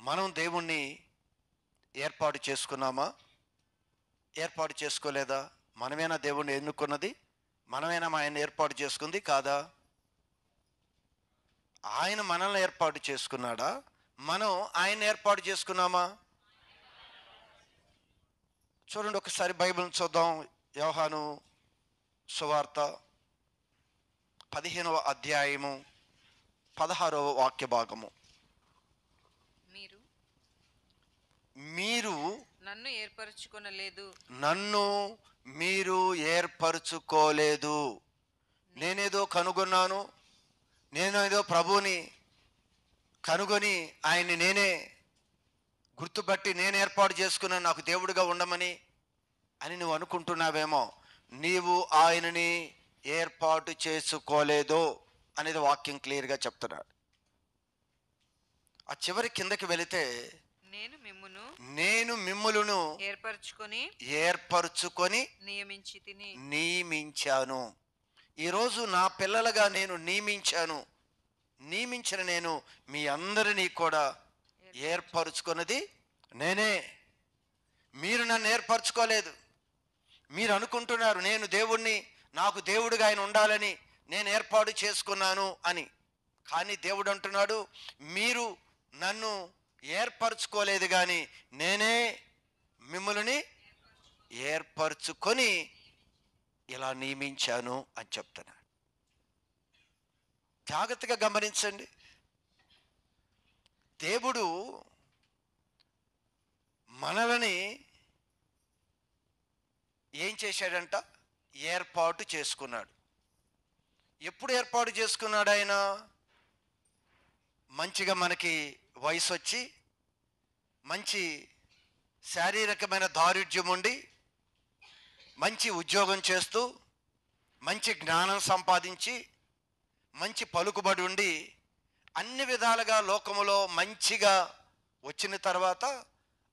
మనం దేవుణ్ణి ఏర్పాటు చేసుకున్నామా? ఏర్పాటు చేసుకోలేదా? మనమేనా దేవుణ్ణి ఎన్నుకున్నది? మనమేనా ఆయన్ని ఏర్పాటు చేసుకుంది? కాదా? ఆయన మనల్ని ఏర్పాటు చేసుకున్నాడా? మనం ఆయన్ని ఏర్పాటు చేసుకున్నామా? చూడండి, ఒకసారి బైబిల్ని చూద్దాం. యోహాను సువార్త 15వ అధ్యాయము 16వ వాక్య భాగము. మీరు నన్ను ఏర్పరచుకొనలేదు, నన్ను మీరు ఏర్పరచుకోలేదు. నేనేదో కనుగొన్నాను, నేనేదో ప్రభువుని కనుగొని ఆయన్ని నేనే గుర్తుపట్టి నేను ఏర్పాటు చేసుకున్నాను నాకు దేవుడిగా ఉండమని అని నువ్వు అనుకుంటున్నావేమో. నీవు ఆయనని ఏర్పాటు చేసుకోలేదు అనేది వాక్యం క్లియర్గా చెప్తున్నాడు. ఆ చివరి కిందకి వెళితే, నేను మిమ్ములను ఏర్పరచుకొని నియమించాను. ఈరోజు నా పిల్లలుగా నేను నియమించిన నేను మీ అందరినీ కూడా ఏర్పరచుకున్నది నేనే. మీరు నన్ను ఏర్పరచుకోలేదు. మీరు అనుకుంటున్నారు నేను దేవుణ్ణి, నాకు దేవుడిగా ఆయన ఉండాలని నేను ఏర్పాటు చేసుకున్నాను అని. కానీ దేవుడు అంటున్నాడు, మీరు నన్ను ఏర్పరచుకోలేదు, కానీ నేనే మిమ్మల్ని ఏర్పరచుకొని ఇలా నియమించాను అని చెప్తున్నాడు. జాగ్రత్తగా గమనించండి. దేవుడు మనల్ని ఏం చేశాడంట? ఏర్పాటు చేసుకున్నాడు. ఎప్పుడు ఏర్పాటు చేసుకున్నాడు ఆయన? మంచిగా మనకి వయసు వచ్చి, మంచి శారీరకమైన దారుఢ్యం ఉండి, మంచి ఉద్యోగం చేస్తూ, మంచి జ్ఞానం సంపాదించి, మంచి పలుకుబడి ఉండి, అన్ని విధాలుగా లోకములో మంచిగా వచ్చిన తర్వాత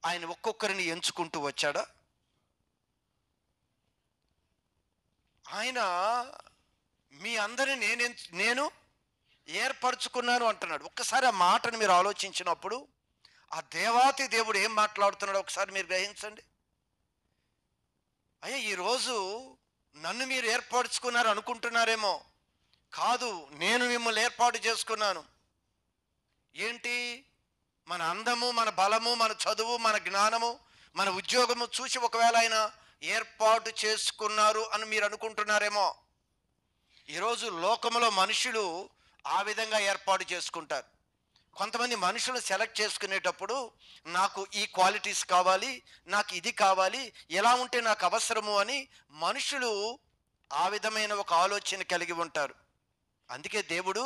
ఆయన ఒక్కొక్కరిని ఎంచుకుంటూ వచ్చాడా? ఆయన మీ అందరిని నేను ఏర్పరచుకున్నాను అంటున్నాడు. ఒక్కసారి ఆ మాటను మీరు ఆలోచించినప్పుడు ఆ దేవాతి దేవుడు ఏం మాట్లాడుతున్నాడో ఒకసారి మీరు గ్రహించండి. అయ్యా, ఈరోజు నన్ను మీరు ఏర్పరచుకున్నారు అనుకుంటున్నారేమో. కాదు, నేను మిమ్మల్ని ఏర్పాటు చేసుకున్నాను. ఏంటి? మన అందము, మన బలము, మన చదువు, మన జ్ఞానము, మన ఉద్యోగము చూసి ఒకవేళ ఆయన ఏర్పాటు చేసుకున్నారు అని మీరు అనుకుంటున్నారేమో. ఈరోజు లోకములో మనుషులు ఆ విధంగా ఏర్పాటు చేసుకుంటారు. కొంతమంది మనుషులు సెలెక్ట్ చేసుకునేటప్పుడు నాకు ఈ క్వాలిటీస్ కావాలి, నాకు ఇది కావాలి, ఎలా ఉంటే నాకు అవసరము అని మనుషులు ఆ విధమైన ఒక ఆలోచన కలిగి ఉంటారు. అందుకే దేవుడు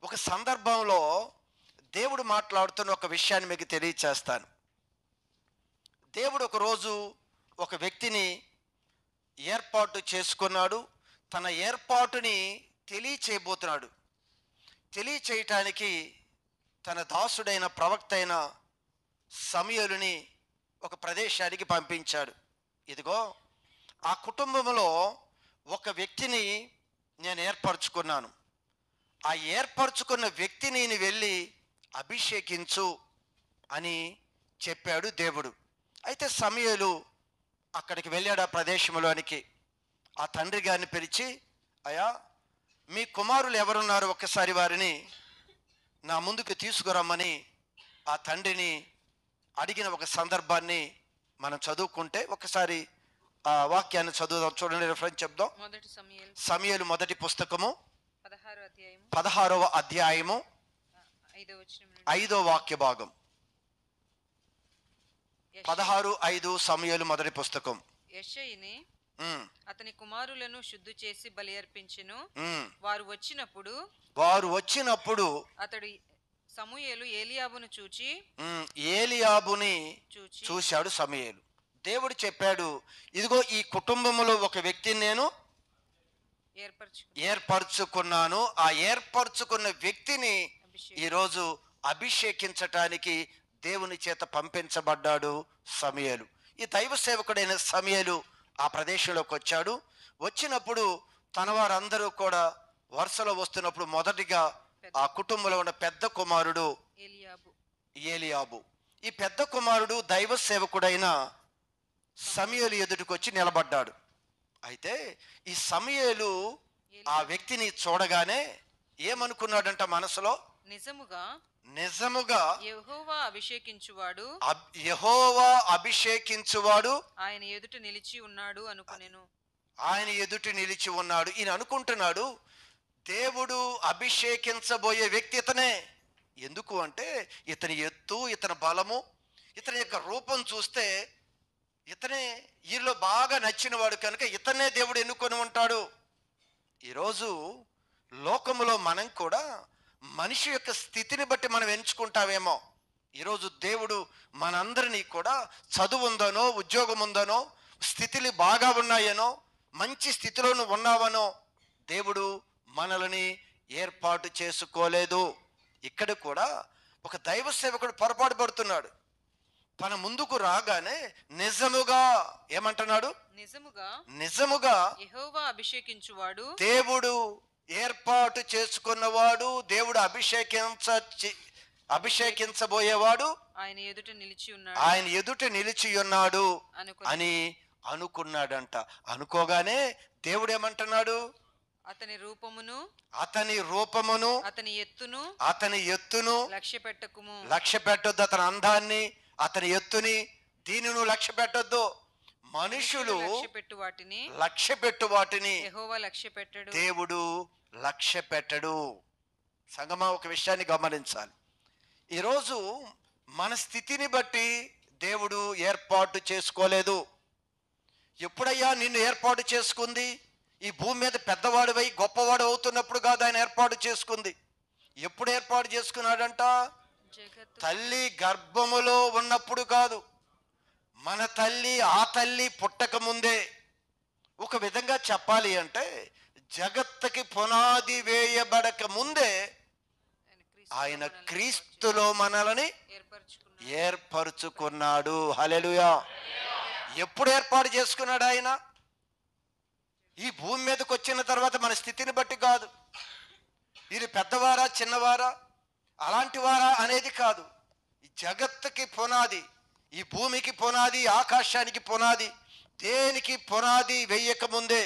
ఒక సందర్భంలో దేవుడు మాట్లాడుతున్న ఒక విషయాన్ని మీకు తెలియచేస్తాను. దేవుడు ఒకరోజు ఒక వ్యక్తిని ఏర్పాటు చేసుకున్నాడు. తన ఏర్పాటుని తెలియచేయబోతున్నాడు. తెలియచేయటానికి తన దాసుడైన ప్రవక్త అయిన సమూయేలుని ఒక ప్రదేశానికి పంపించాడు. ఇదిగో, ఆ కుటుంబంలో ఒక వ్యక్తిని నేను ఏర్పరచుకున్నాను. ఆ ఏర్పరచుకున్న వ్యక్తిని నేను వెళ్ళి అభిషేకించు అని చెప్పాడు దేవుడు. అయితే సమూయేలు అక్కడికి వెళ్ళాడు. ఆ ప్రదేశంలోనికి ఆ తండ్రి గారిని పిలిచి, అయ్యా, మీ కుమారులు ఎవరున్నారు, ఒక్కసారి వారిని నా ముందుకు తీసుకురమ్మని ఆ తండ్రిని అడిగిన ఒక సందర్భాన్ని మనం చదువుకుంటే, ఒకసారి ఆ వాక్యాన్ని చదువుదాం. చూడండి, రిఫరెన్స్ చెప్దాం. సమూయేలు మొదటి పుస్తకము 16వ అధ్యాయము 5వ వాక్య భాగం. 16:5 సమూయేలు మొదటి పుస్తకం. యెషయిని అతని కుమారులను శుద్ధి చేసి బలి అర్పించెను. వారు వచ్చినప్పుడు అతడు సమూయేలు ఏలీయాబును చూశాడు. సమూయేలు దేవుడు చెప్పాడు, ఇదిగో ఈ కుటుంబంలో ఒక వ్యక్తిని నేను ఏర్పరచుకున్నాను. ఆ ఏర్పరచుకున్న వ్యక్తిని ఈరోజు అభిషేకించటానికి దేవుని చేత పంపించబడ్డాడు సమూయేలు. ఈ దైవ సేవకుడైన సమూయేలు ఆ ప్రదేశంలోకి వచ్చాడు. వచ్చినప్పుడు తన వారందరూ కూడా వరుసలో వస్తున్నప్పుడు మొదటిగా ఆ కుటుంబంలో ఉన్న పెద్ద కుమారుడు ఏలియాబు. ఈ పెద్ద కుమారుడు దైవ సేవకుడైన సమూయేలు ఎదుటికి వచ్చి నిలబడ్డాడు. అయితే ఈ సమూయేలు ఆ వ్యక్తిని చూడగానే ఏమనుకున్నాడంట మనసులో? నిజముగా యెహోవా అభిషేకించువాడు యెహోవా అభిషేకించువాడు ఆయన ఎదుట నిలిచి ఉన్నాడు అనుకొనెను. ఆయన ఎదుట నిలిచి ఉన్నాడు. ఈయన అనుకుంటున్నాడు దేవుడు అభిషేకించబోయే వ్యక్తి ఇతనే. ఎందుకు అంటే ఇతని ఎత్తు, ఇతని బలము, ఇతని యొక్క రూపం చూస్తే ఇతనే వీరిలో బాగా నచ్చిన వాడు కనుక ఇతనే దేవుడు ఎన్నుకొని ఉంటాడు. ఈరోజు లోకములో మనం కూడా మనిషి యొక్క స్థితిని బట్టి మనం ఎంచుకుంటామేమో. ఈరోజు దేవుడు మనందరినీ కూడా చదువు ఉందనో, ఉద్యోగం ఉందనో, స్థితిలు బాగా ఉన్నాయనో, మంచి స్థితిలో నువ్వు ఉన్నావనో దేవుడు మనల్ని ఏర్పాటు చేసుకోలేదు. ఇక్కడ కూడా ఒక దైవ సేవకుడు పొరపాటు పడుతున్నాడు. తన ముందుకు రాగానే నిజముగా ఏమంటున్నాడు? నిజముగా యెహోవా అభిషేకించువాడు, దేవుడు ఏర్పాటు చేసుకున్నవాడు, దేవుడు అభిషేకించబోయేవాడు ఆయన ఎదుట నిలిచి ఉన్నాడు అని అనుకున్నాడంట. అనుకోగానే దేవుడు ఏమంటున్నాడు? అతని రూపమును అతని ఎత్తును లక్ష్య పెట్టొద్దు. అతని అందాన్ని, అతని ఎత్తుని, దీని నువ్వు లక్ష్య పెట్టొద్దు. మనుషులు లక్ష్య పెట్టు వాటిని దేవుడు లక్ష్య పెట్టడు. సంగమా, ఒక విషయాన్ని గమనించాలి. ఈరోజు మన స్థితిని బట్టి దేవుడు ఏర్పాటు చేసుకోలేదు. ఎప్పుడయ్యా నిన్ను ఏర్పాటు చేసుకుంది? ఈ భూమి మీద పెద్దవాడివై గొప్పవాడు అవుతున్నప్పుడు కాదు ఆయన ఏర్పాటు చేసుకుంది. ఎప్పుడు ఏర్పాటు చేసుకున్నాడంట? తల్లి గర్భములో ఉన్నప్పుడు కాదు, మన తల్లి పుట్టక ముందే. ఒక విధంగా చెప్పాలి అంటే జగత్తుకి పునాది వేయబడక ముందే ఆయన క్రీస్తులో మనల్ని ఏర్పరచుకున్నాడు. హల్లెలూయా. ఎప్పుడు ఏర్పాటు చేసుకున్నాడు ఆయన? ఈ భూమి మీదకి వచ్చిన తర్వాత మన స్థితిని బట్టి కాదు. ఇది పెద్దవారా చిన్నవారా అలాంటి వారా అనేది కాదు. ఈ జగత్తుకి పునాది, ఈ భూమికి పునాది, ఆకాశానికి పునాది, దేనికి పునాది వేయక ముందే,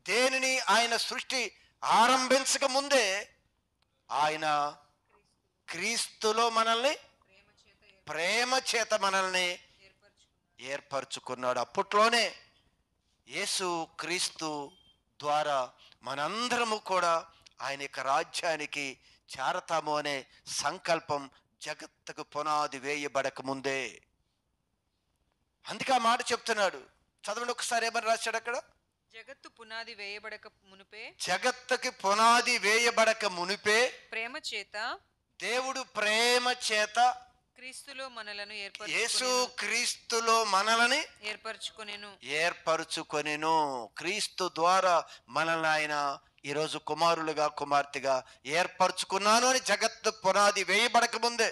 దేనిని ఆయన సృష్టి ఆరంభించక ముందే ఆయన క్రీస్తులో మనల్ని ప్రేమ చేత మనల్ని ఏర్పరచుకున్నాడు. అప్పట్లోనే యేసు క్రీస్తు ద్వారా మనందరము కూడా ఆయన యొక్క రాజ్యానికి చేరతాము అనే సంకల్పం జగత్తుకు పునాది వేయబడక ముందే. అందుకే ఆ మాట చెప్తున్నాడు. చదవండి ఒకసారి, ఏమని రాశాడు అక్కడ? జగత్తు పునాది వేయబడక మునుపే, జగత్తుకి పునాది వేయబడక మునిపే ప్రేమ చేత దేవుడు ప్రేమ చేత క్రీస్తులో మనలను యేసు క్రీస్తులో మనల్ని ఏర్పరచుకొనెను. క్రీస్తు ద్వారా మనల్ని ఆయన ఈరోజు కుమారులుగా కుమార్తెగా ఏర్పరచుకున్నాను అని జగత్తు పునాది వేయబడక ముందే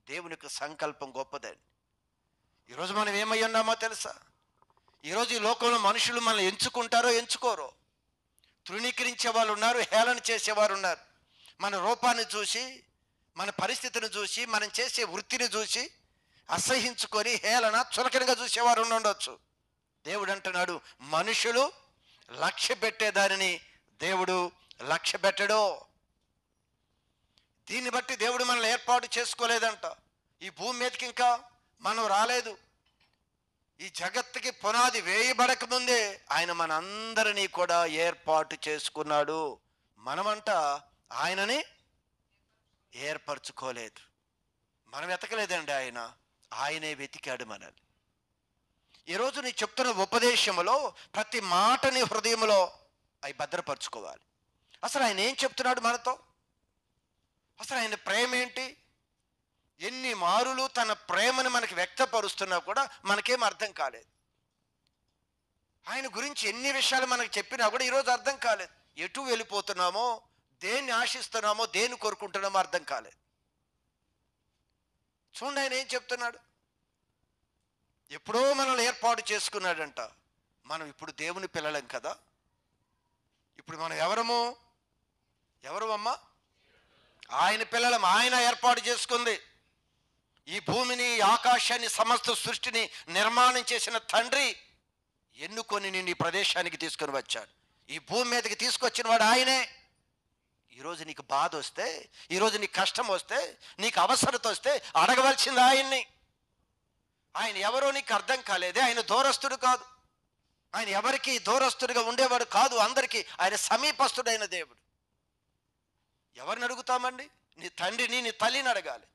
దేవునికి సంకల్పం గొప్పదండి. ఈరోజు మనం ఏమై ఉన్నామో తెలుసా? ఈరోజు ఈ లోకంలో మనుషులు మనల్ని ఎంచుకుంటారో ఎంచుకోరో. తృణీకరించే వాళ్ళు ఉన్నారు, హేళన చేసేవారు ఉన్నారు. మన రూపాన్ని చూసి, మన పరిస్థితిని చూసి, మనం చేసే వృత్తిని చూసి అసహించుకొని హేళన చులకనగా చూసేవారు ఉండొచ్చు. దేవుడు అంటున్నాడు, మనుషులు లక్ష్య పెట్టేదానిని దేవుడు లక్ష్య పెట్టడు. దీన్ని బట్టి దేవుడు మనల్ని ఏర్పాటు చేసుకోలేదంట. ఈ భూమి మీదకి ఇంకా మనం రాలేదు. ఈ జగత్తుకి పునాది వేయబడక ముందే ఆయన మనందరినీ కూడా ఏర్పాటు చేసుకున్నాడు. మనమంట ఆయనని ఏర్పరచుకోలేదు, మనం వెతకలేదండి, ఆయనే వెతికాడు మనల్ని. ఈరోజు నీ చెప్తున్న ఉపదేశంలో ప్రతి మాటని హృదయంలో అవి భద్రపరచుకోవాలి. అసలు ఆయన ఏం చెప్తున్నాడు మనతో? అసలు ఆయన ప్రేమ ఏంటి? ఎన్ని మారులు తన ప్రేమను మనకి వ్యక్తపరుస్తున్నా కూడా మనకేం అర్థం కాలేదు. ఆయన గురించి ఎన్ని విషయాలు మనకు చెప్పినా కూడా ఈరోజు అర్థం కాలేదు. ఎటు వెళ్ళిపోతున్నామో, దేన్ని ఆశిస్తున్నామో, దేన్ని కోరుకుంటున్నామో అర్థం కాలేదు. చూడండి ఆయన ఏం చెప్తున్నాడు. ఎప్పుడో మనల్ని ఏర్పాటు చేసుకున్నాడంట. మనం ఇప్పుడు దేవుని పిల్లలం కదా. ఇప్పుడు మనం ఎవరు అమ్మా? ఆయన పిల్లలం. ఆయన ఏర్పాటు చేసుకుంది. భూమిని ఆకాశాన్ని సమస్త సృష్టిని నిర్మాణం చేసిన తండ్రి ఎన్నుకొని నిన్ను ఈ ప్రదేశానికి తీసుకొని వచ్చాడు. ఈ భూమి మీదకి తీసుకొచ్చిన వాడు ఆయనే. ఈరోజు నీకు బాధ వస్తే, ఈరోజు నీకు కష్టం వస్తే, నీకు అవసరత వస్తే అడగవలసింది ఆయన్ని. ఆయన ఎవరో నీకు అర్థం కాలేదే. ఆయన దూరస్తుడు కాదు. ఆయన ఎవరికి దూరస్తుడిగా ఉండేవాడు కాదు. అందరికీ ఆయన సమీపస్తుడైన దేవుడు. ఎవరిని అడుగుతామండి? నీ తండ్రిని, నీ తల్లిని అడగాలి.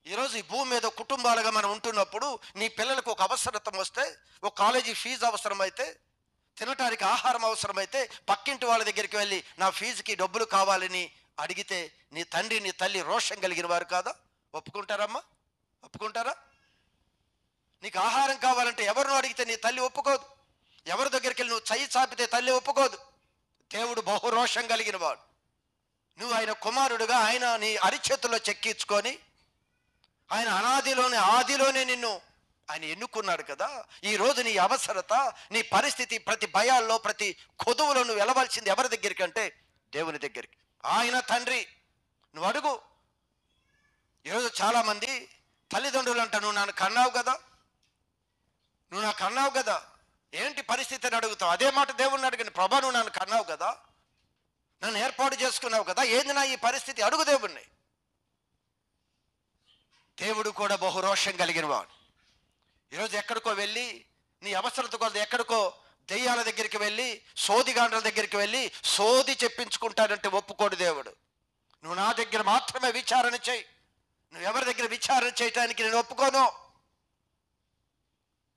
ఈరోజు ఈ భూమి మీద కుటుంబాలుగా మనం ఉంటున్నప్పుడు నీ పిల్లలకు ఒక అవసరత వస్తే, ఒక కాలేజీ ఫీజు అవసరమైతే, తినటానికి ఆహారం అవసరమైతే పక్కింటి వాళ్ళ దగ్గరికి వెళ్ళి నా ఫీజుకి డబ్బులు కావాలని అడిగితే నీ తండ్రి నీ తల్లి రోషం కలిగిన వారు కాదా? ఒప్పుకుంటారమ్మా? ఒప్పుకుంటారా? నీకు ఆహారం కావాలంటే ఎవరినో అడిగితే నీ తల్లి ఒప్పుకోదు. ఎవరి దగ్గరికి వెళ్ళి నువ్వు చెయ్యి చాపితే తల్లి ఒప్పుకోదు. దేవుడు బహురోషం కలిగిన వాడు. నువ్వు ఆయన కుమారుడుగా ఆయన నీ అరిచేతుల్లో చెక్కించుకొని ఆయన ఆదిలోనే నిన్ను ఆయన ఎన్నుకున్నాడు కదా. ఈరోజు నీ అవసరత, నీ పరిస్థితి, ప్రతి భయాల్లో, ప్రతి కొదువులో నువ్వు వెళ్ళవలసింది ఎవరి దగ్గరికి అంటే దేవుని దగ్గరికి. ఆయన తండ్రి. నువ్వు అడుగు. ఈరోజు చాలామంది తల్లిదండ్రులు అంట, నువ్వు నన్ను కన్నావు కదా, నువ్వు నాకు కన్నావు కదా, ఏంటి పరిస్థితి అని అడుగుతావు. అదే మాట దేవుణ్ణి అడిగిన, ప్రభా నువ్వు నన్ను కన్నావు కదా, నన్ను ఏర్పాటు చేసుకున్నావు కదా, ఏంది నా ఈ పరిస్థితి? అడుగు దేవుణ్ణి. దేవుడు కూడా బహురోషం కలిగిన వాడు. ఈరోజు ఎక్కడికో వెళ్ళి నీ అవసరత కొద్ది ఎక్కడికో దెయ్యాల దగ్గరికి వెళ్ళి, సోదిగాండ్రల దగ్గరికి వెళ్ళి సోది చెప్పించుకుంటాడంటే ఒప్పుకోడు దేవుడు. నువ్వు నా దగ్గర మాత్రమే విచారణ చేయి, నువ్వు ఎవరి దగ్గర విచారణ చేయటానికి నేను ఒప్పుకోను.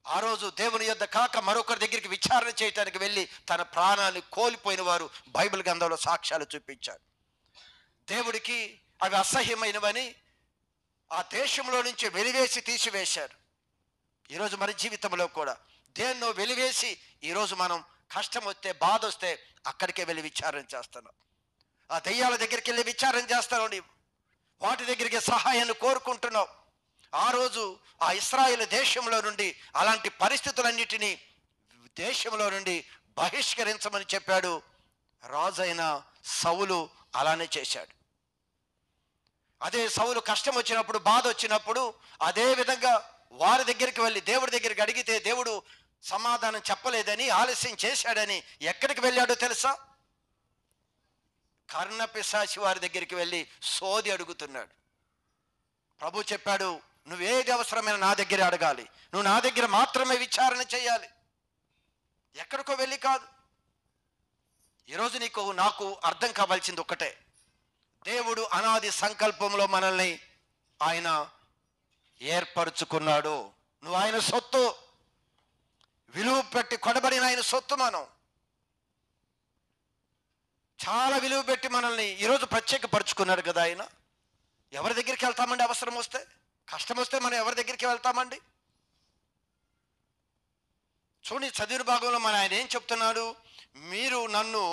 ఆ రోజు దేవుని యొద్ద కాక మరొకరి దగ్గరికి విచారణ చేయటానికి వెళ్ళి తన ప్రాణాన్ని కోల్పోయిన వారు బైబిల్ గ్రంథంలో సాక్ష్యాలు చూపించారు. దేవుడికి అవి అసహ్యమైనవని ఆ దేశంలో నుంచి వెలివేసి తీసివేశారు. ఈరోజు మన జీవితంలో కూడా దేన్నో వెలివేసి ఈరోజు మనం కష్టం వస్తే, బాధ వస్తే అక్కడికే వెళ్ళి విచారణ చేస్తున్నాం. ఆ దెయ్యాల దగ్గరికి వెళ్ళి విచారణ చేస్తున్నావు. నీవు వాటి దగ్గరికి సహాయాన్ని కోరుకుంటున్నావు. ఆ రోజు ఆ ఇశ్రాయేలు దేశంలో నుండి అలాంటి పరిస్థితులన్నిటినీ దేశంలో నుండి బహిష్కరించమని చెప్పాడు. రాజైన సౌలు అలానే చేశాడు. అదే సౌలు కష్టం వచ్చినప్పుడు, బాధ వచ్చినప్పుడు అదే విధంగా వారి దగ్గరికి వెళ్ళి దేవుడి దగ్గరికి అడిగితే దేవుడు సమాధానం చెప్పలేదని, ఆలస్యం చేశాడని ఎక్కడికి వెళ్ళాడో తెలుసా? కర్ణపిశాచి వారి దగ్గరికి వెళ్ళి సోది అడుగుతున్నాడు. ప్రభు చెప్పాడు, నువ్వేది అవసరమైన నా దగ్గర అడగాలి, నువ్వు నా దగ్గర మాత్రమే విచారణ చేయాలి, ఎక్కడికో వెళ్ళి కాదు. ఈరోజు నీకు నాకు అర్థం కావాల్సింది ఒక్కటే, దేవుడు అనాది సంకల్పంలో మనల్ని ఆయన ఏర్పరచుకున్నాడు. నువ్వు ఆయన సొత్తు, విలువ పెట్టి కొనబడిన ఆయన సొత్తు. మనం చాలా విలువ పెట్టి మనల్ని ఈరోజు ప్రత్యేకపరుచుకున్నాడు కదా ఆయన. ఎవరి దగ్గరికి వెళ్తామండి? అవసరం వస్తే, కష్టం వస్తే మనం ఎవరి దగ్గరికి వెళ్తామండి? చూడండి, చదివిన భాగంలో మన ఆయన ఏం చెప్తున్నాడు? మీరు నన్ను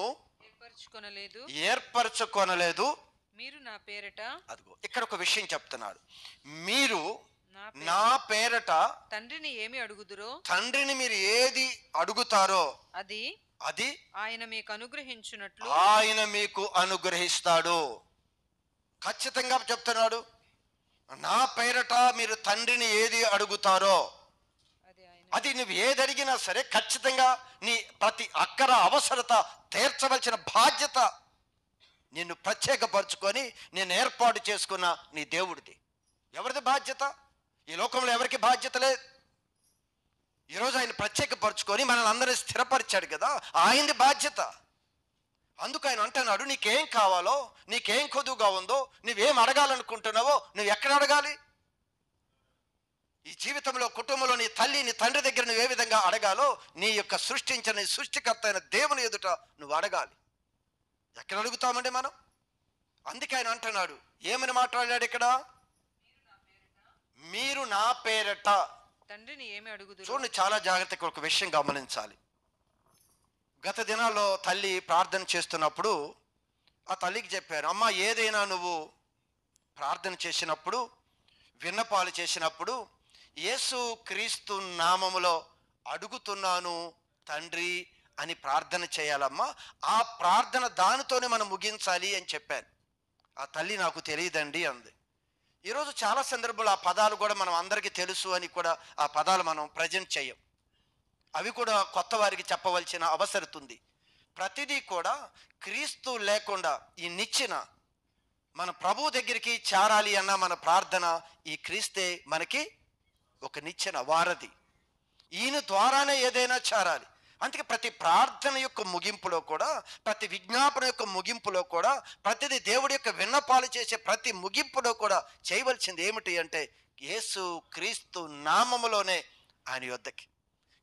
ఏర్పరచుకొనలేదు, మీరు నా పేరట. అదిగో ఇక్కడ ఒక విషయం చెప్తున్నాడు. మీరు నా పేరట తండ్రిని ఏమి అడుగుదురో, తండ్రిని మీరు ఏది అడుగుతారో అది అది ఆయన మీకు అనుగ్రహించున్నట్లు ఆయన మీకు అనుగ్రహిస్తాడు. ఖచ్చితంగా చెప్తున్నాడు, నా పేరట మీరు తండ్రిని ఏది అడుగుతారో అది నువ్వు ఏది అడిగినా సరే ఖచ్చితంగా నీ ప్రతి అక్కర అవసరత తీర్చవలసిన బాధ్యత నిన్ను ప్రత్యేకపరుచుకొని నేను ఏర్పాటు చేసుకున్న నీ దేవుడిది. ఎవరిది బాధ్యత? ఈ లోకంలో ఎవరికి బాధ్యత లేదు. ఈరోజు ఆయన ప్రత్యేకపరుచుకొని మనల్ని అందరినీ స్థిరపరిచాడు కదా, ఆయనది బాధ్యత. అందుకు ఆయన అంటున్నాడు, నీకేం కావాలో, నీకేం కొదువుగా ఉందో, నువ్వేం అడగాలనుకుంటున్నావో నువ్వు ఎక్కడ అడగాలి? ఈ జీవితంలో, కుటుంబంలో నీ తల్లి, నీ తండ్రి దగ్గర నువ్వు ఏ విధంగా అడగాలో నీ యొక్క సృష్టించిన నీ సృష్టికర్త అయిన దేవుని ఎదుట నువ్వు అడగాలి. ఎక్కడ అడుగుతామండి మనం? అందుకే ఆయన అంటున్నాడు, ఏమని మాట్లాడాడు ఇక్కడ? మీరు నా పేరట తండ్రిని ఏమి అడుగుదురు. చూడండి, చాలా జాగ్రత్తగా ఒక విషయం గమనించాలి. గత దినాల్లో తల్లి ప్రార్థన చేస్తున్నప్పుడు ఆ తల్లికి చెప్పారు, అమ్మ ఏదైనా నువ్వు ప్రార్థన చేసినప్పుడు, విన్నపాలు చేసినప్పుడు యేసు క్రీస్తు నామములో అడుగుతున్నాను తండ్రి అని ప్రార్థన చేయాలమ్మా. ఆ ప్రార్థన దానితోనే మనం ముగించాలి అని చెప్పాను. ఆ తల్లి నాకు తెలియదండి అంది. ఈరోజు చాలా సందర్భాలు ఆ పదాలు కూడా మనం అందరికీ తెలుసు అని కూడా ఆ పదాలు మనం ప్రజెంట్ చేయం. అవి కూడా కొత్త వారికి చెప్పవలసిన అవసరం ఉంది. ప్రతిదీ కూడా క్రీస్తు లేకుండా ఈ నిచ్చెన మన ప్రభు దగ్గరికి చేరాలి అన్న మన ప్రార్థన, ఈ క్రీస్తే మనకి ఒక నిచ్చెన, వారధి. ఈయన ద్వారానే ఏదైనా చేరాలి. అందుకే ప్రతి ప్రార్థన యొక్క ముగింపులో కూడా, ప్రతి విజ్ఞాపన యొక్క ముగింపులో కూడా, ప్రతిదీ దేవుడి యొక్క విన్నపాలు చేసే ప్రతి ముగింపులో కూడా చేయవలసింది ఏమిటి అంటే, యేసు క్రీస్తు నామములోనే ఆయన యొద్దకి,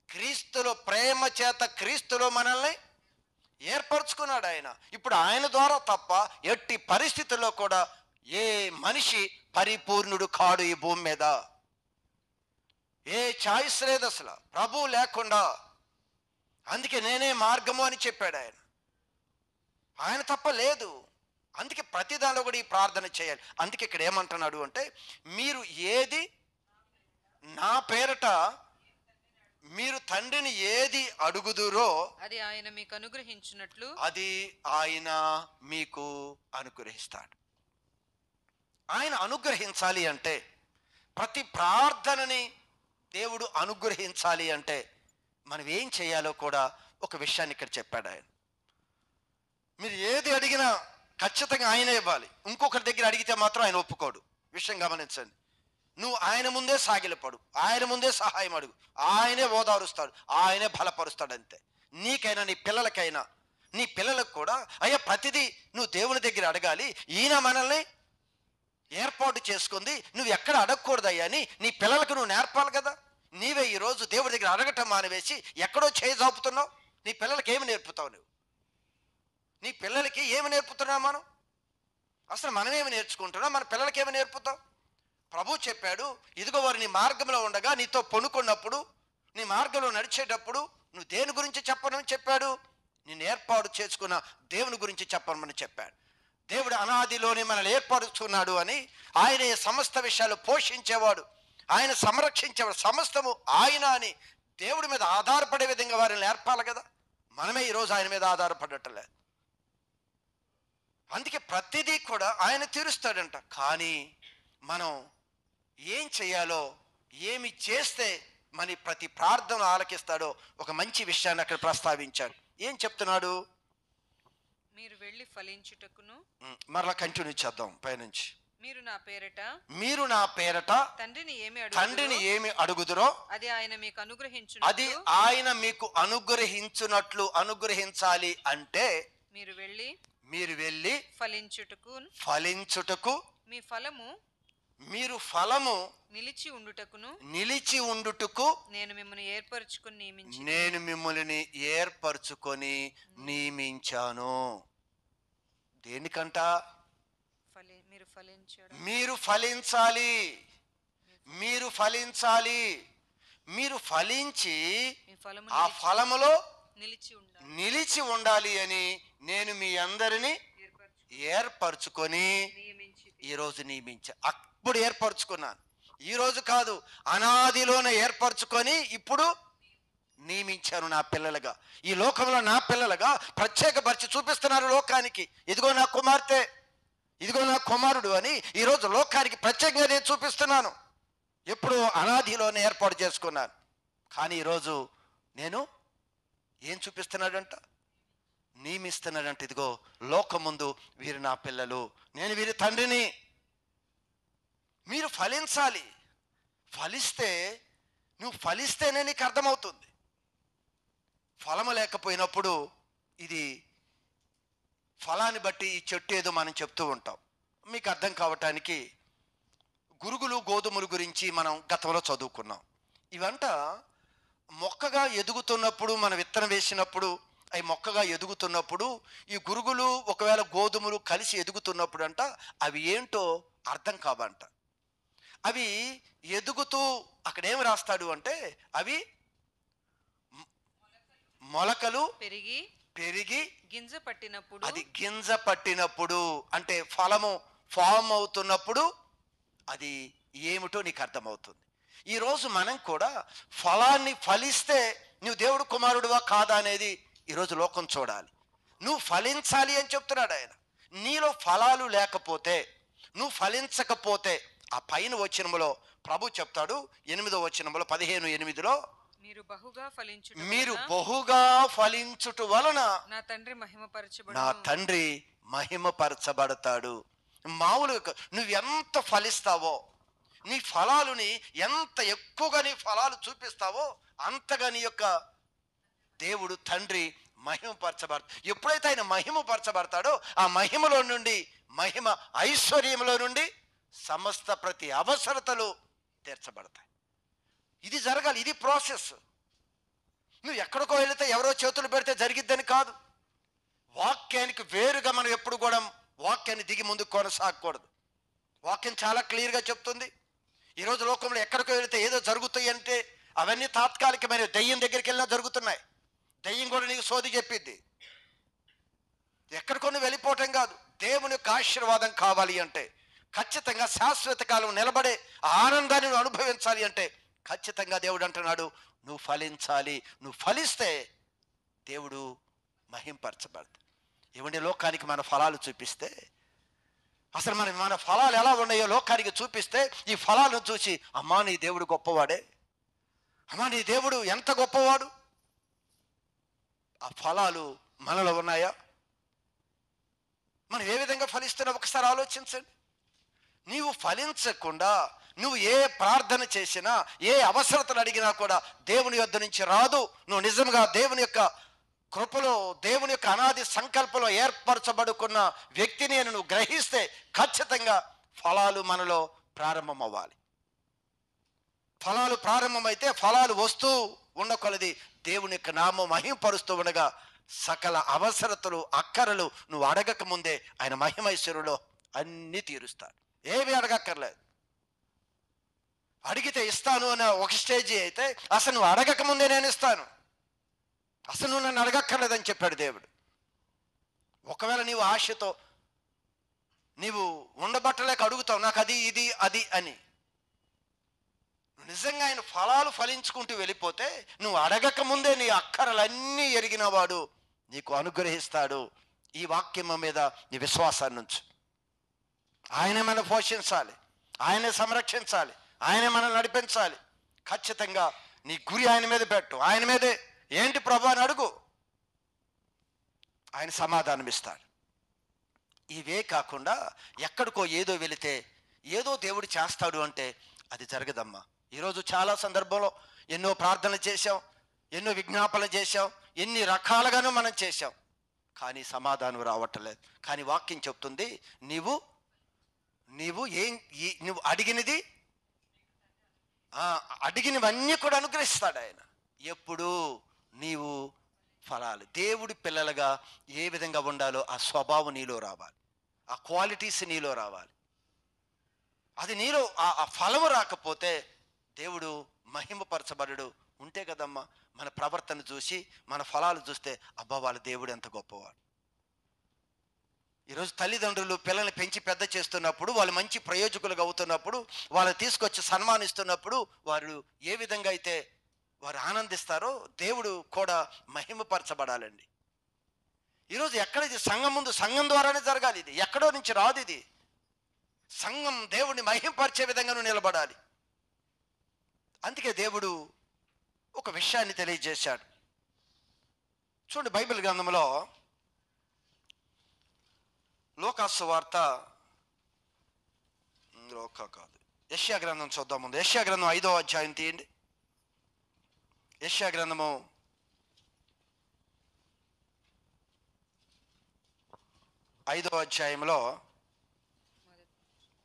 క్రీస్తులో ప్రేమ చేత క్రీస్తులో మనల్ని ఏర్పరచుకున్నాడు ఆయన. ఇప్పుడు ఆయన ద్వారా తప్ప ఎట్టి పరిస్థితుల్లో కూడా ఏ మనిషి పరిపూర్ణుడు కాడు ఈ భూమి మీద. ఏ చాయిస్ లేదు అసలు ప్రభు లేకుండా. అందుకే నేనే మార్గము అని చెప్పాడు ఆయన. ఆయన తప్ప లేదు. అందుకే ప్రతి దానిలో కూడా ఈ ప్రార్థన చేయాలి. అందుకే ఇక్కడ ఏమంటున్నాడు అంటే, మీరు ఏది నా పేరట మీరు తండ్రిని ఏది అడుగుదురో అది ఆయన మీకు అనుగ్రహించినట్లు అది ఆయన మీకు అనుగ్రహిస్తాడు. ఆయన అనుగ్రహించాలి అంటే, ప్రతి ప్రార్థనని దేవుడు అనుగ్రహించాలి అంటే మనం ఏం చేయాలో కూడా ఒక విషయాన్ని ఇక్కడ చెప్పాడు ఆయన. మీరు ఏది అడిగినా ఖచ్చితంగా ఆయనే ఇవ్వాలి. ఇంకొకరి దగ్గర అడిగితే మాత్రం ఆయన ఒప్పుకోడు. విషయం గమనించండి. నువ్వు ఆయన ముందే సాగిలపడు, ఆయన ముందే సహాయం అడుగు, ఆయనే ఓదారుస్తాడు, ఆయనే బలపరుస్తాడు. అంతే. నీకైనా నీ పిల్లలకైనా, నీ పిల్లలకు కూడా అయ్యా ప్రతిదీ నువ్వు దేవుని దగ్గర అడగాలి, ఈయన మనల్ని ఏర్పాటు చేసుకుంది, నువ్వు ఎక్కడ అడగకూడదయ్యా అని నీ పిల్లలకు నువ్వు నేర్పాలి కదా. నీవే ఈరోజు దేవుడి దగ్గర అడగటం మానేసి ఎక్కడో చేయి చాపుతున్నావు. నీ పిల్లలకి ఏమి నేర్పుతావు నువ్వు? నీ పిల్లలకి ఏమి నేర్పుతున్నావు మనం? అసలు మనమేమి నేర్చుకుంటున్నాం? మన పిల్లలకి ఏమి నేర్పుతావు? ప్రభు చెప్పాడు, ఇదిగో వారు నీ మార్గంలో ఉండగా నీతో పొనుకున్నప్పుడు, నీ మార్గంలో నడిచేటప్పుడు నువ్వు దేని గురించి చెప్పనని చెప్పాడు? నేను ఏర్పాటు చేసుకున్న దేవుని గురించి చెప్పమని చెప్పాడు. దేవుడు అనాదిలోనే మనల్ని ఏర్పరుచుకున్నాడు అని, ఆయన సమస్త విషయాలు పోషించేవాడు, ఆయన సంరక్షించేవాడు, సమస్తము ఆయన అని దేవుడి మీద ఆధారపడే విధంగా వారిని నేర్పాలి కదా. మనమే ఈరోజు ఆయన మీద ఆధారపడటలేదు. అందుకే ప్రతిదీ కూడా ఆయన తీరుస్తాడంట. కానీ మనం ఏం చేయాలో, ఏమి చేస్తే మన ప్రతి ప్రార్థన ఆలకిస్తాడో ఒక మంచి విషయాన్ని అక్కడ ప్రస్తావించాడు. ఏం చెప్తున్నాడు? మీరు వెళ్ళి ఫలించుటకును. మరలా కంటిన్యూ చేద్దాం పైనుంచి. మీరు నా పేరట తండ్రిని ఏమి అడుగుదురో అది ఆయన మీకు అనుగ్రహించునట్లు అనుగ్రహించాలి అంటే మీరు వెళ్ళి ఫలించుటకు మీరు ఫలము నిలిచి ఉండుటకు నేను మిమ్మల్ని ఏర్పరచుకొని నియమించాను. దేనికంట? మీరు ఫలించాలి. మీరు ఫలించి ఆ ఫలములో నిలిచి ఉండాలి అని నేను మీ అందరినీ ఏర్పరచుకొని ఈరోజు నియమించా. అప్పుడు ఏర్పరచుకున్నాను, ఈరోజు కాదు, అనాదిలోనే ఏర్పరచుకొని ఇప్పుడు నియమించాను నా పిల్లలుగా. ఈ లోకంలో నా పిల్లలుగా ప్రత్యేకపరిచి చూపిస్తున్నారు లోకానికి. ఇదిగో నా కుమార్తె, ఇదిగో నా కుమారుడు అని ఈరోజు లోకానికి ప్రత్యేకంగా నేను చూపిస్తున్నాను. ఎప్పుడు అనాదిలోనే ఏర్పాటు చేసుకున్నాను. కానీ ఈరోజు నేను ఏం చూపిస్తున్నాడంట? నియమిస్తున్నాడంట. ఇదిగో లోకం ముందు వీరు నా పిల్లలు, నేను వీరి తండ్రిని. మీరు ఫలించాలి. నువ్వు ఫలిస్తేనే నీకు అర్థమవుతుంది. ఫలము లేకపోయినప్పుడు ఇది ఫలాన్ని బట్టి ఈ చెట్టు ఏదో మనం చెప్తూ ఉంటాం. మీకు అర్థం కావటానికి గురుగులు గోధుమల గురించి మనం గతంలో చదువుకున్నాం. ఇవంట మొక్కగా ఎదుగుతున్నప్పుడు, మన విత్తనం వేసినప్పుడు అవి మొక్కగా ఎదుగుతున్నప్పుడు, ఈ గురుగులు ఒకవేళ గోధుమలు కలిసి ఎదుగుతున్నప్పుడు అంట అవి ఏంటో అర్థం కావంట. అవి ఎదుగుతూ అక్కడేం రాస్తాడు అంటే, అవి మొలకలు పెరిగి గింజ పట్టినప్పుడు, అది గింజ పట్టినప్పుడు అంటే ఫలము ఫామ్ అవుతున్నప్పుడు అది ఏమిటో నీకు అర్థమవుతుంది. ఈరోజు మనం కూడా ఫలాన్ని ఫలిస్తే నువ్వు దేవుడు కుమారుడువా కాదా అనేది ఈరోజు లోకం చూడాలి. నువ్వు ఫలించాలి అని చెప్తున్నాడు ఆయన. నీలో ఫలాలు లేకపోతే, నువ్వు ఫలించకపోతే ఆ పైన వచనములో ప్రభు చెప్తాడు, 8వ వచనములో 15:8, మీరు బహుగా ఫలించుట మీరు వలన బహుగా ఫలించుట వలన నా తండ్రి నా మహిమపరచబడును. తండ్రి మహిమపరచబడతాడు. మామూలుగా నువ్వు ఎంత ఫలిస్తావో, నీ ఫలాలుని ఎంత ఎక్కువగా నీ ఫలాలు చూపిస్తావో అంతగా నీ యొక్క దేవుడు తండ్రి మహిమపరచబడతాడు. ఎప్పుడైతే ఆయన మహిమపరచబడతాడో ఆ మహిమలో నుండి, మహిమ ఐశ్వర్యంలో నుండి సమస్త ప్రతి అవసరతలు తీర్చబడతాయి. ఇది జరగాలి, ఇది ప్రాసెస్. నువ్వు ఎక్కడికో వెళితే ఎవరో చేతులు పెడితే జరిగిద్దని కాదు. వాక్యానికి వేరుగా మనం ఎప్పుడు కూడా వాక్యాన్ని దిగి ముందుకు కొనసాగకూడదు. వాక్యం చాలా క్లియర్గా చెప్తుంది. ఈరోజు లోకంలో ఎక్కడికో వెళితే ఏదో జరుగుతాయి అంటే అవన్నీ తాత్కాలికమైన. దెయ్యం దగ్గరికి వెళ్ళినా జరుగుతున్నాయి. దెయ్యం కూడా నీకు సోది చెప్పిద్ది. ఎక్కడికో నువ్వు వెళ్ళిపోవటం కాదు. దేవుని యొక్క ఆశీర్వాదం కావాలి అంటే, ఖచ్చితంగా శాశ్వత కాలం నిలబడే ఆనందాన్ని నువ్వు అనుభవించాలి అంటే ఖచ్చితంగా దేవుడు అంటున్నాడు, నువ్వు ఫలించాలి. నువ్వు ఫలిస్తే దేవుడు మహింపరచబడతాడు. ఏమంటే లోకానికి మన ఫలాలు చూపిస్తే, అసలు మన ఫలాలు ఎలా ఉన్నాయో లోకానికి చూపిస్తే, ఈ ఫలాలను చూసి అమ్మా నీ దేవుడు గొప్పవాడే, అమ్మా నీ దేవుడు ఎంత గొప్పవాడు. ఆ ఫలాలు మనలో ఉన్నాయా? మనం ఏ విధంగా ఫలిస్తున్నా ఒకసారి ఆలోచించండి. నీవు ఫలించకుండా నువ్వు ఏ ప్రార్థన చేసినా, ఏ అవసరతలు అడిగినా కూడా దేవుని యొద్ద నుంచి రాదు. నువ్వు నిజంగా దేవుని యొక్క కృపలో, దేవుని యొక్క అనాది సంకల్పంలో ఏర్పరచబడుకున్న వ్యక్తిని నువ్వు గ్రహిస్తే ఖచ్చితంగా ఫలాలు మనలో ప్రారంభం అవ్వాలి. ఫలాలు ప్రారంభమైతే ఫలాలు వస్తూ ఉన్న కొలది దేవుని యొక్క నామం మహిమపరుస్తూ ఉండగా సకల అవసరతలు, అక్కరలు నువ్వు అడగక ముందే ఆయన మహిమైశ్వరులో అన్నీ తీరుస్తాడు. ఏమీ అడగక్కర్లేదు. అడిగితే ఇస్తాను అనే ఒక స్టేజీ అయితే అసలు నువ్వు అడగక ముందే నేను ఇస్తాను, అసలు నువ్వు నన్ను అడగక్కర్లేదని చెప్పాడు దేవుడు. ఒకవేళ నీవు ఆశతో నీవు ఉండబట్టలేక అడుగుతావు, నాకు అది ఇది అది అని, నిజంగా ఆయన ఫలాలు ఫలించుకుంటూ వెళ్ళిపోతే నువ్వు అడగక ముందే నీ అక్కరలన్నీ ఎరిగిన వాడు నీకు అనుగ్రహిస్తాడు. ఈ వాక్యం మీద నీ విశ్వాసాన్ని ఉంచు. ఆయనే మనం పోషించాలి, ఆయనే సంరక్షించాలి, ఆయనే మనం నడిపించాలి. ఖచ్చితంగా నీ గురి ఆయన మీద పెట్టు. ఆయన మీదే ఏంటి ప్రభు అని అడుగు, ఆయన సమాధానం ఇస్తాడు. ఇవే కాకుండా ఎక్కడికో ఏదో వెళితే ఏదో దేవుడు చేస్తాడు అంటే అది జరగదమ్మా. ఈరోజు చాలా సందర్భంలో ఎన్నో ప్రార్థనలు చేశాం, ఎన్నో విజ్ఞాపనలు చేశాం, ఎన్ని రకాలుగానూ మనం చేశాం, కానీ సమాధానం రావట్లేదు. కానీ వాక్యం చెప్తుంది, నువ్వు అడిగినది, అడిగినవన్నీ కూడా అనుగ్రహిస్తాడు ఆయన. ఎప్పుడు నీవు ఫలాలు, దేవుడి పిల్లలుగా ఏ విధంగా ఉండాలో ఆ స్వభావం నీలో రావాలి, ఆ క్వాలిటీస్ నీలో రావాలి. అది నీలో ఆ ఫలము రాకపోతే దేవుడు మహిమపరచబడడు. ఉంటే కదమ్మా మన ప్రవర్తన చూసి, మన ఫలాలు చూస్తే అబ్బా వాళ్ళ దేవుడు ఎంత గొప్పవాడు. ఈరోజు తల్లిదండ్రులు పిల్లల్ని పెంచి పెద్ద చేస్తున్నప్పుడు, వాళ్ళు మంచి ప్రయోజకులుగా అవుతున్నప్పుడు, వాళ్ళు తీసుకొచ్చి సన్మానిస్తున్నప్పుడు వారు ఏ విధంగా అయితే వారు ఆనందిస్తారో దేవుడు కూడా మహిమపరచబడాలండి. ఈరోజు ఎక్కడ ఇది సంఘం ముందు, సంఘం ద్వారానే జరగాలి. ఇది ఎక్కడో నుంచి రాదు. ఇది సంఘం దేవుడిని మహిమపరిచే విధంగా నువ్వు నిలబడాలి. అందుకే దేవుడు ఒక విషయాన్ని తెలియజేశాడు. చూడండి, బైబిల్ గ్రంథంలో లోకాసు వార్త, యెషయా గ్రంథం చూద్దాం. ముందు యెషయా గ్రంథం 5వ అధ్యాయం తీయండి. యెషయా గ్రంథము 5వ అధ్యాయంలో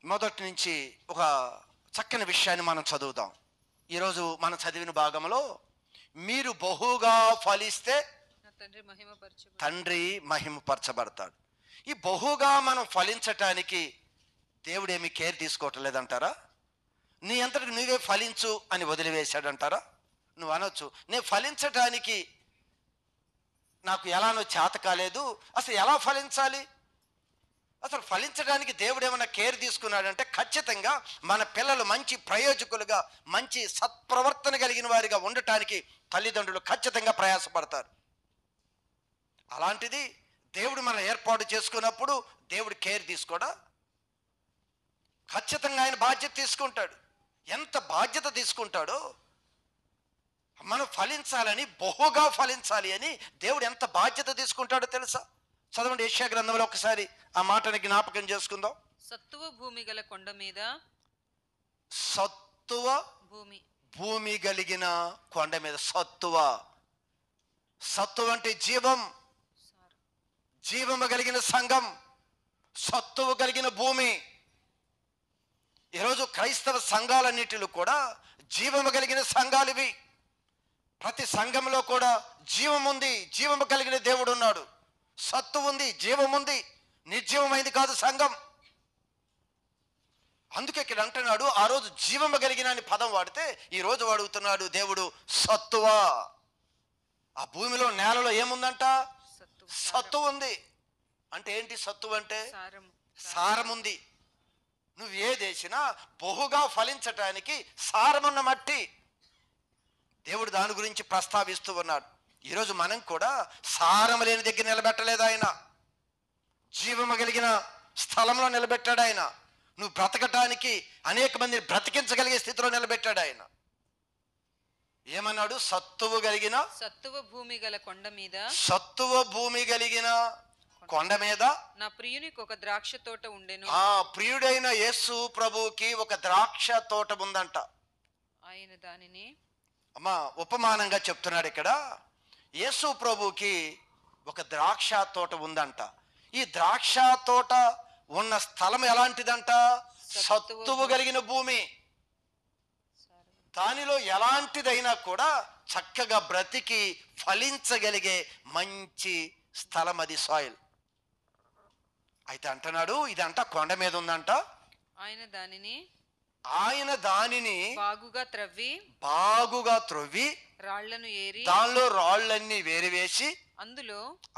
మొదటి నుంచి ఒక చక్కని విషయాన్ని మనం చదువుదాం. ఈరోజు మనం చదివిన భాగంలో, మీరు బహుగా ఫలిస్తే తండ్రి మహిమపరచబడతాడు. ఈ బహుగా మనం ఫలించటానికి దేవుడు ఏమి కేర్ తీసుకోవటం లేదంటారా? నీ అంతటి నువ్వే ఫలించు అని వదిలివేశాడంటారా? నువ్వు అనొచ్చు, నేను ఫలించటానికి నాకు ఎలానో చేత కాలేదు, అసలు ఎలా ఫలించాలి? అసలు ఫలించడానికి దేవుడు ఏమైనా కేర్ తీసుకున్నాడంటే ఖచ్చితంగా మన పిల్లలు మంచి ప్రయోజకులుగా, మంచి సత్ప్రవర్తన కలిగిన వారిగా ఉండటానికి తల్లిదండ్రులు ఖచ్చితంగా ప్రయాసపడతారు. అలాంటిది దేవుడు మనం ఏర్పాటు చేసుకున్నప్పుడు దేవుడు కేర్ తీసుకోడా? ఖచ్చితంగా ఆయన బాధ్యత తీసుకుంటాడు. ఎంత బాధ్యత తీసుకుంటాడో, మనం ఫలించాలని, బహుగా ఫలించాలి అని దేవుడు ఎంత బాధ్యత తీసుకుంటాడో తెలుసా? చదవండి యెషయా గ్రంథంలో ఒకసారి ఆ మాటని జ్ఞాపకం చేసుకుందాం. సత్తువ భూమి గల కొండ మీద, సత్తువ భూమి భూమి కలిగిన కొండ మీద. సత్తువ అంటే జీవం, జీవము కలిగిన సంఘం, సత్తువ కలిగిన భూమి. ఈరోజు క్రైస్తవ సంఘాలన్నిటిలో కూడా జీవము కలిగిన సంఘాలు ఇవి. ప్రతి సంఘంలో కూడా జీవం ఉంది, జీవము కలిగిన దేవుడు ఉన్నాడు. సత్తు ఉంది, జీవం ఉంది, నిర్జీవమైంది కాదు సంఘం. అందుకే ఇక్కడ అంటున్నాడు, ఆ రోజు జీవము కలిగిన అని పదం వాడితే ఈ రోజు వాడుతున్నాడు దేవుడు సత్తువా. ఆ భూమిలో, నేలలో ఏముందంట? సత్తు ఉంది. అంటే ఏంటి సత్తు అంటే? సారం ఉంది. నువ్వు ఏదేసినా బహుగా ఫలించటానికి సారమున్న మట్టి. దేవుడు దాని గురించి ప్రస్తావిస్తూ ఉన్నాడు. ఈరోజు మనం కూడా సారం లేని దగ్గర నిలబెట్టలేదు ఆయన, జీవము కలిగిన స్థలంలో నిలబెట్టాడు ఆయన. నువ్వు బ్రతకటానికి, అనేక మందిని బ్రతికించగలిగే స్థితిలో నిలబెట్టాడు ఆయన. ఏమన్నాడు? సత్తువ కలిగిన, సత్తువ భూమి గల కొండ మీద, సత్తువ భూమి కలిగిన కొండ మీద నా ప్రియునికి ఒక ద్రాక్ష తోట ఉండెను. ఆ ప్రియుడైన యేసు ప్రభువుకి ఒక ద్రాక్ష తోట ఉందంట. ఆయన దానిని, అమ్మా ఉపమానంగా చెప్తున్నాడు ఇక్కడ. యేసు ప్రభువుకి ఒక ద్రాక్ష తోట ఉందంట. ఈ ద్రాక్ష తోట ఉన్న స్థలం ఎలాంటిదంట? సత్తువ కలిగిన భూమి. దానిలో ఎలాంటిదైనా కూడా చక్కగా బ్రతికి ఫలించగలిగే మంచి స్థలం అది, సాయిల్. అయితే అంటున్నాడు, ఇదంట కొండ మీద ఉందంట. ఆయన దానిని బాగుగా త్రవ్వి రాళ్లను ఏరి, దానిలో రాళ్ళన్నీ వేరివేసి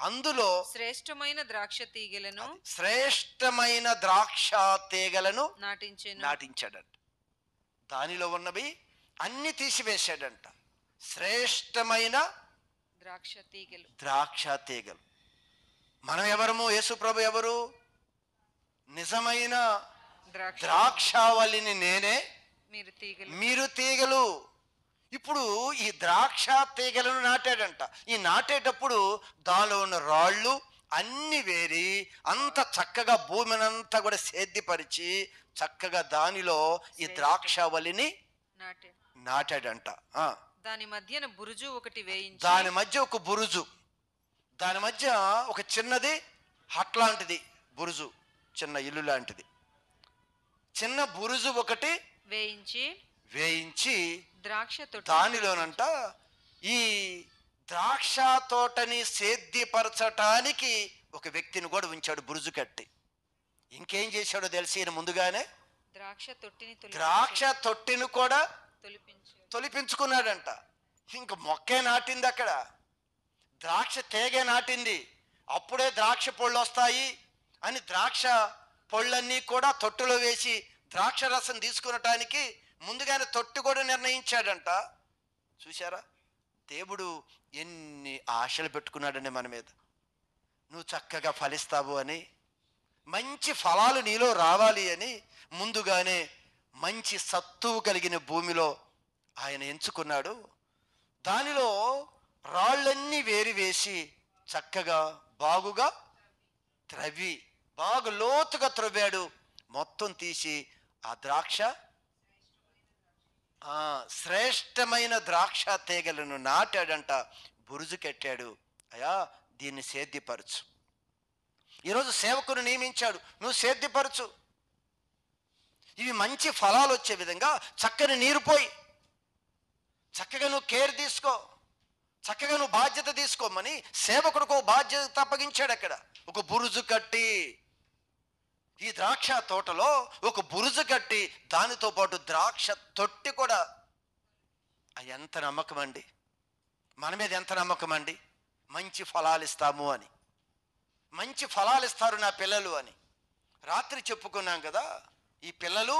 అందులో శ్రేష్టమైన ద్రాక్ష తీగలను నాటించాడంట. దానిలో ఉన్నవి అన్ని తీసివేశాడంట. శ్రేష్టమైన ద్రాక్ష తీగలు. మనం ఎవరము? యేసు ప్రభు ఎవరు? నిజమైన ద్రాక్షావల్లిని నేనే, మీరు తీగలు. ఇప్పుడు ఈ ద్రాక్ష తీగలను నాటాడంట. ఈ నాటేటప్పుడు దానిలో ఉన్న రాళ్ళు అన్ని వేరి అంత చక్కగా భూమినంతా కూడా సేద్యపరిచి చక్కగా దానిలో ఈ ద్రాక్షావల్లిని నాటాడంట. దాని మధ్యన బురుజు ఒకటి వేయించి, దాని మధ్య ఒక బురుజు, దాని మధ్య ఒక చిన్నది హట్ లాంటిది, బురుజు, చిన్న ఇల్లు లాంటిది, చిన్న బురుజు ఒకటి వేయించి దానిలోనంట ఈ ద్రాక్ష తోటని సేద్యపరచటానికి ఒక వ్యక్తిని కూడా ఉంచాడు బురుజు కట్టి. ఇంకేం చేశాడో తెలిసి ఈయన ముందుగానే ద్రాక్ష తొట్టిని కూడా తొలిపించుకున్నాడంట. ఇంక మొక్కే నాటింది అక్కడ, ద్రాక్ష తీగే నాటింది. అప్పుడే ద్రాక్ష పళ్ళు వస్తాయి అని ద్రాక్ష పళ్ళన్నీ కూడా తొట్టులో వేసి ద్రాక్ష రసం తీసుకునటానికి ముందుగానే తొట్టు కూడా నిర్ణయించాడంట. చూశారా, దేవుడు ఎన్ని ఆశలు పెట్టుకున్నాడండి మన మీద. నువ్వు చక్కగా ఫలిస్తావు అని, మంచి ఫలాలు నీలో రావాలి అని ముందుగానే మంచి సత్తువు కలిగిన భూమిలో ఆయన ఎంచుకున్నాడు. దానిలో రాళ్ళన్నీ వేసి చక్కగా బాగుగా త్రవ్వి, బాగా లోతుగా త్రవ్వాడు. మొత్తం తీసి ఆ ద్రాక్ష శ్రేష్టమైన ద్రాక్ష తీగలను నాటాడంట. బురుజు కట్టాడు. అయ్యా దీన్ని సేద్యపరచు. ఈరోజు సేవకుని నియమించాడు, నువ్వు సేద్యపరచు. ఇవి మంచి ఫలాలు వచ్చే విధంగా చక్కని నీరు పోయి, చక్కగా నువ్వు కేర్ తీసుకో, చక్కగా నువ్వు బాధ్యత తీసుకోమని సేవకుడికి ఒక బాధ్యత అప్పగించాడు. అక్కడ ఒక బురుజు కట్టి, ఈ ద్రాక్ష తోటలో ఒక బురుజు కట్టి దానితో పాటు ద్రాక్ష తొట్టి కూడా. ఎంత నమ్మకం అండి మన మీద, ఎంత నమ్మకం అండి. మంచి ఫలాలు ఇస్తాము అని, మంచి ఫలాలు ఇస్తారు నా పిల్లలు అని రాత్రి చెప్పుకున్నాం కదా. ఈ పిల్లలు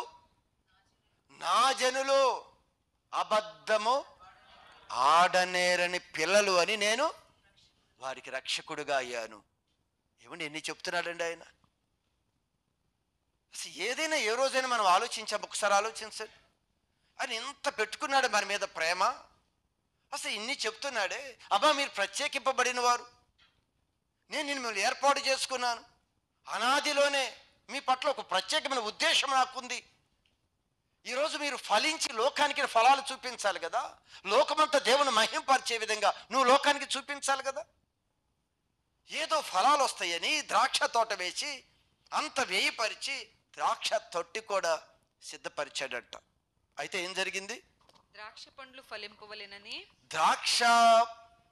నా జనులు, అబద్ధము ఆడనేరని పిల్లలు అని నేను వారికి రక్షకుడుగా అయ్యాను. ఏమండి ఎన్ని చెప్తున్నాడండి ఆయన. అసలు ఏదైనా ఏ రోజైనా మనం ఆలోచించాం? ఒకసారి ఆలోచించండి. ఆయన ఇంత పెట్టుకున్నాడు మన మీద ప్రేమ, అసలు ఇన్ని చెప్తున్నాడే, అబ్బా మీరు ప్రత్యేకింపబడిన వారు, నేను మిమ్మల్ని ఏర్పాటు చేసుకున్నాను, అనాదిలోనే మీ పట్ల ఒక ప్రత్యేకమైన ఉద్దేశం నాకుంది, ఈరోజు మీరు ఫలించి లోకానికి ఫలాలు చూపించాలి కదా, లోకమంతా దేవుని మహింపరిచే విధంగా నువ్వు లోకానికి చూపించాలి కదా. ఏదో ఫలాలు వస్తాయని ద్రాక్ష తోట వేసి అంత వేయిపరిచి ద్రాక్ష తొట్టి కూడా సిద్ధపరిచాడట. అయితే ఏం జరిగింది? ద్రాక్ష పండ్లు ఫలింపవలెనని, ద్రాక్ష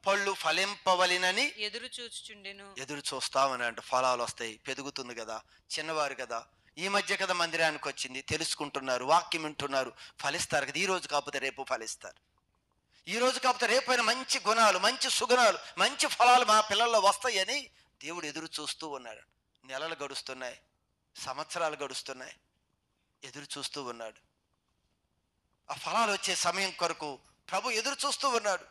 పళ్ళు ఫలింపవలెనని ఎదురు చూచుచుండెను. ఎదురు చూస్తామనంట. ఫలాలు వస్తాయి, పెరుగుతుంది కదా, చిన్నవారు కదా, ఈ మధ్య కదా మందిరానికి వచ్చింది, తెలుసుకుంటున్నారు, వాక్యం వింటున్నారు, ఫలిస్తారు కదా. ఈ రోజు కాకపోతే రేపు ఫలిస్తారు, ఈ రోజు కాకపోతే రేపు అయినా మంచి గుణాలు, మంచి సుగుణాలు, మంచి ఫలాలు మా పిల్లల్లో వస్తాయని దేవుడు ఎదురు చూస్తూ ఉన్నాడు. నెలలు గడుస్తున్నాయి, సంవత్సరాలు గడుస్తున్నాయి, ఎదురు చూస్తూ ఉన్నాడు. ఆ ఫలాలు వచ్చే సమయం కొరకు ప్రభు ఎదురు చూస్తూ ఉన్నాడు.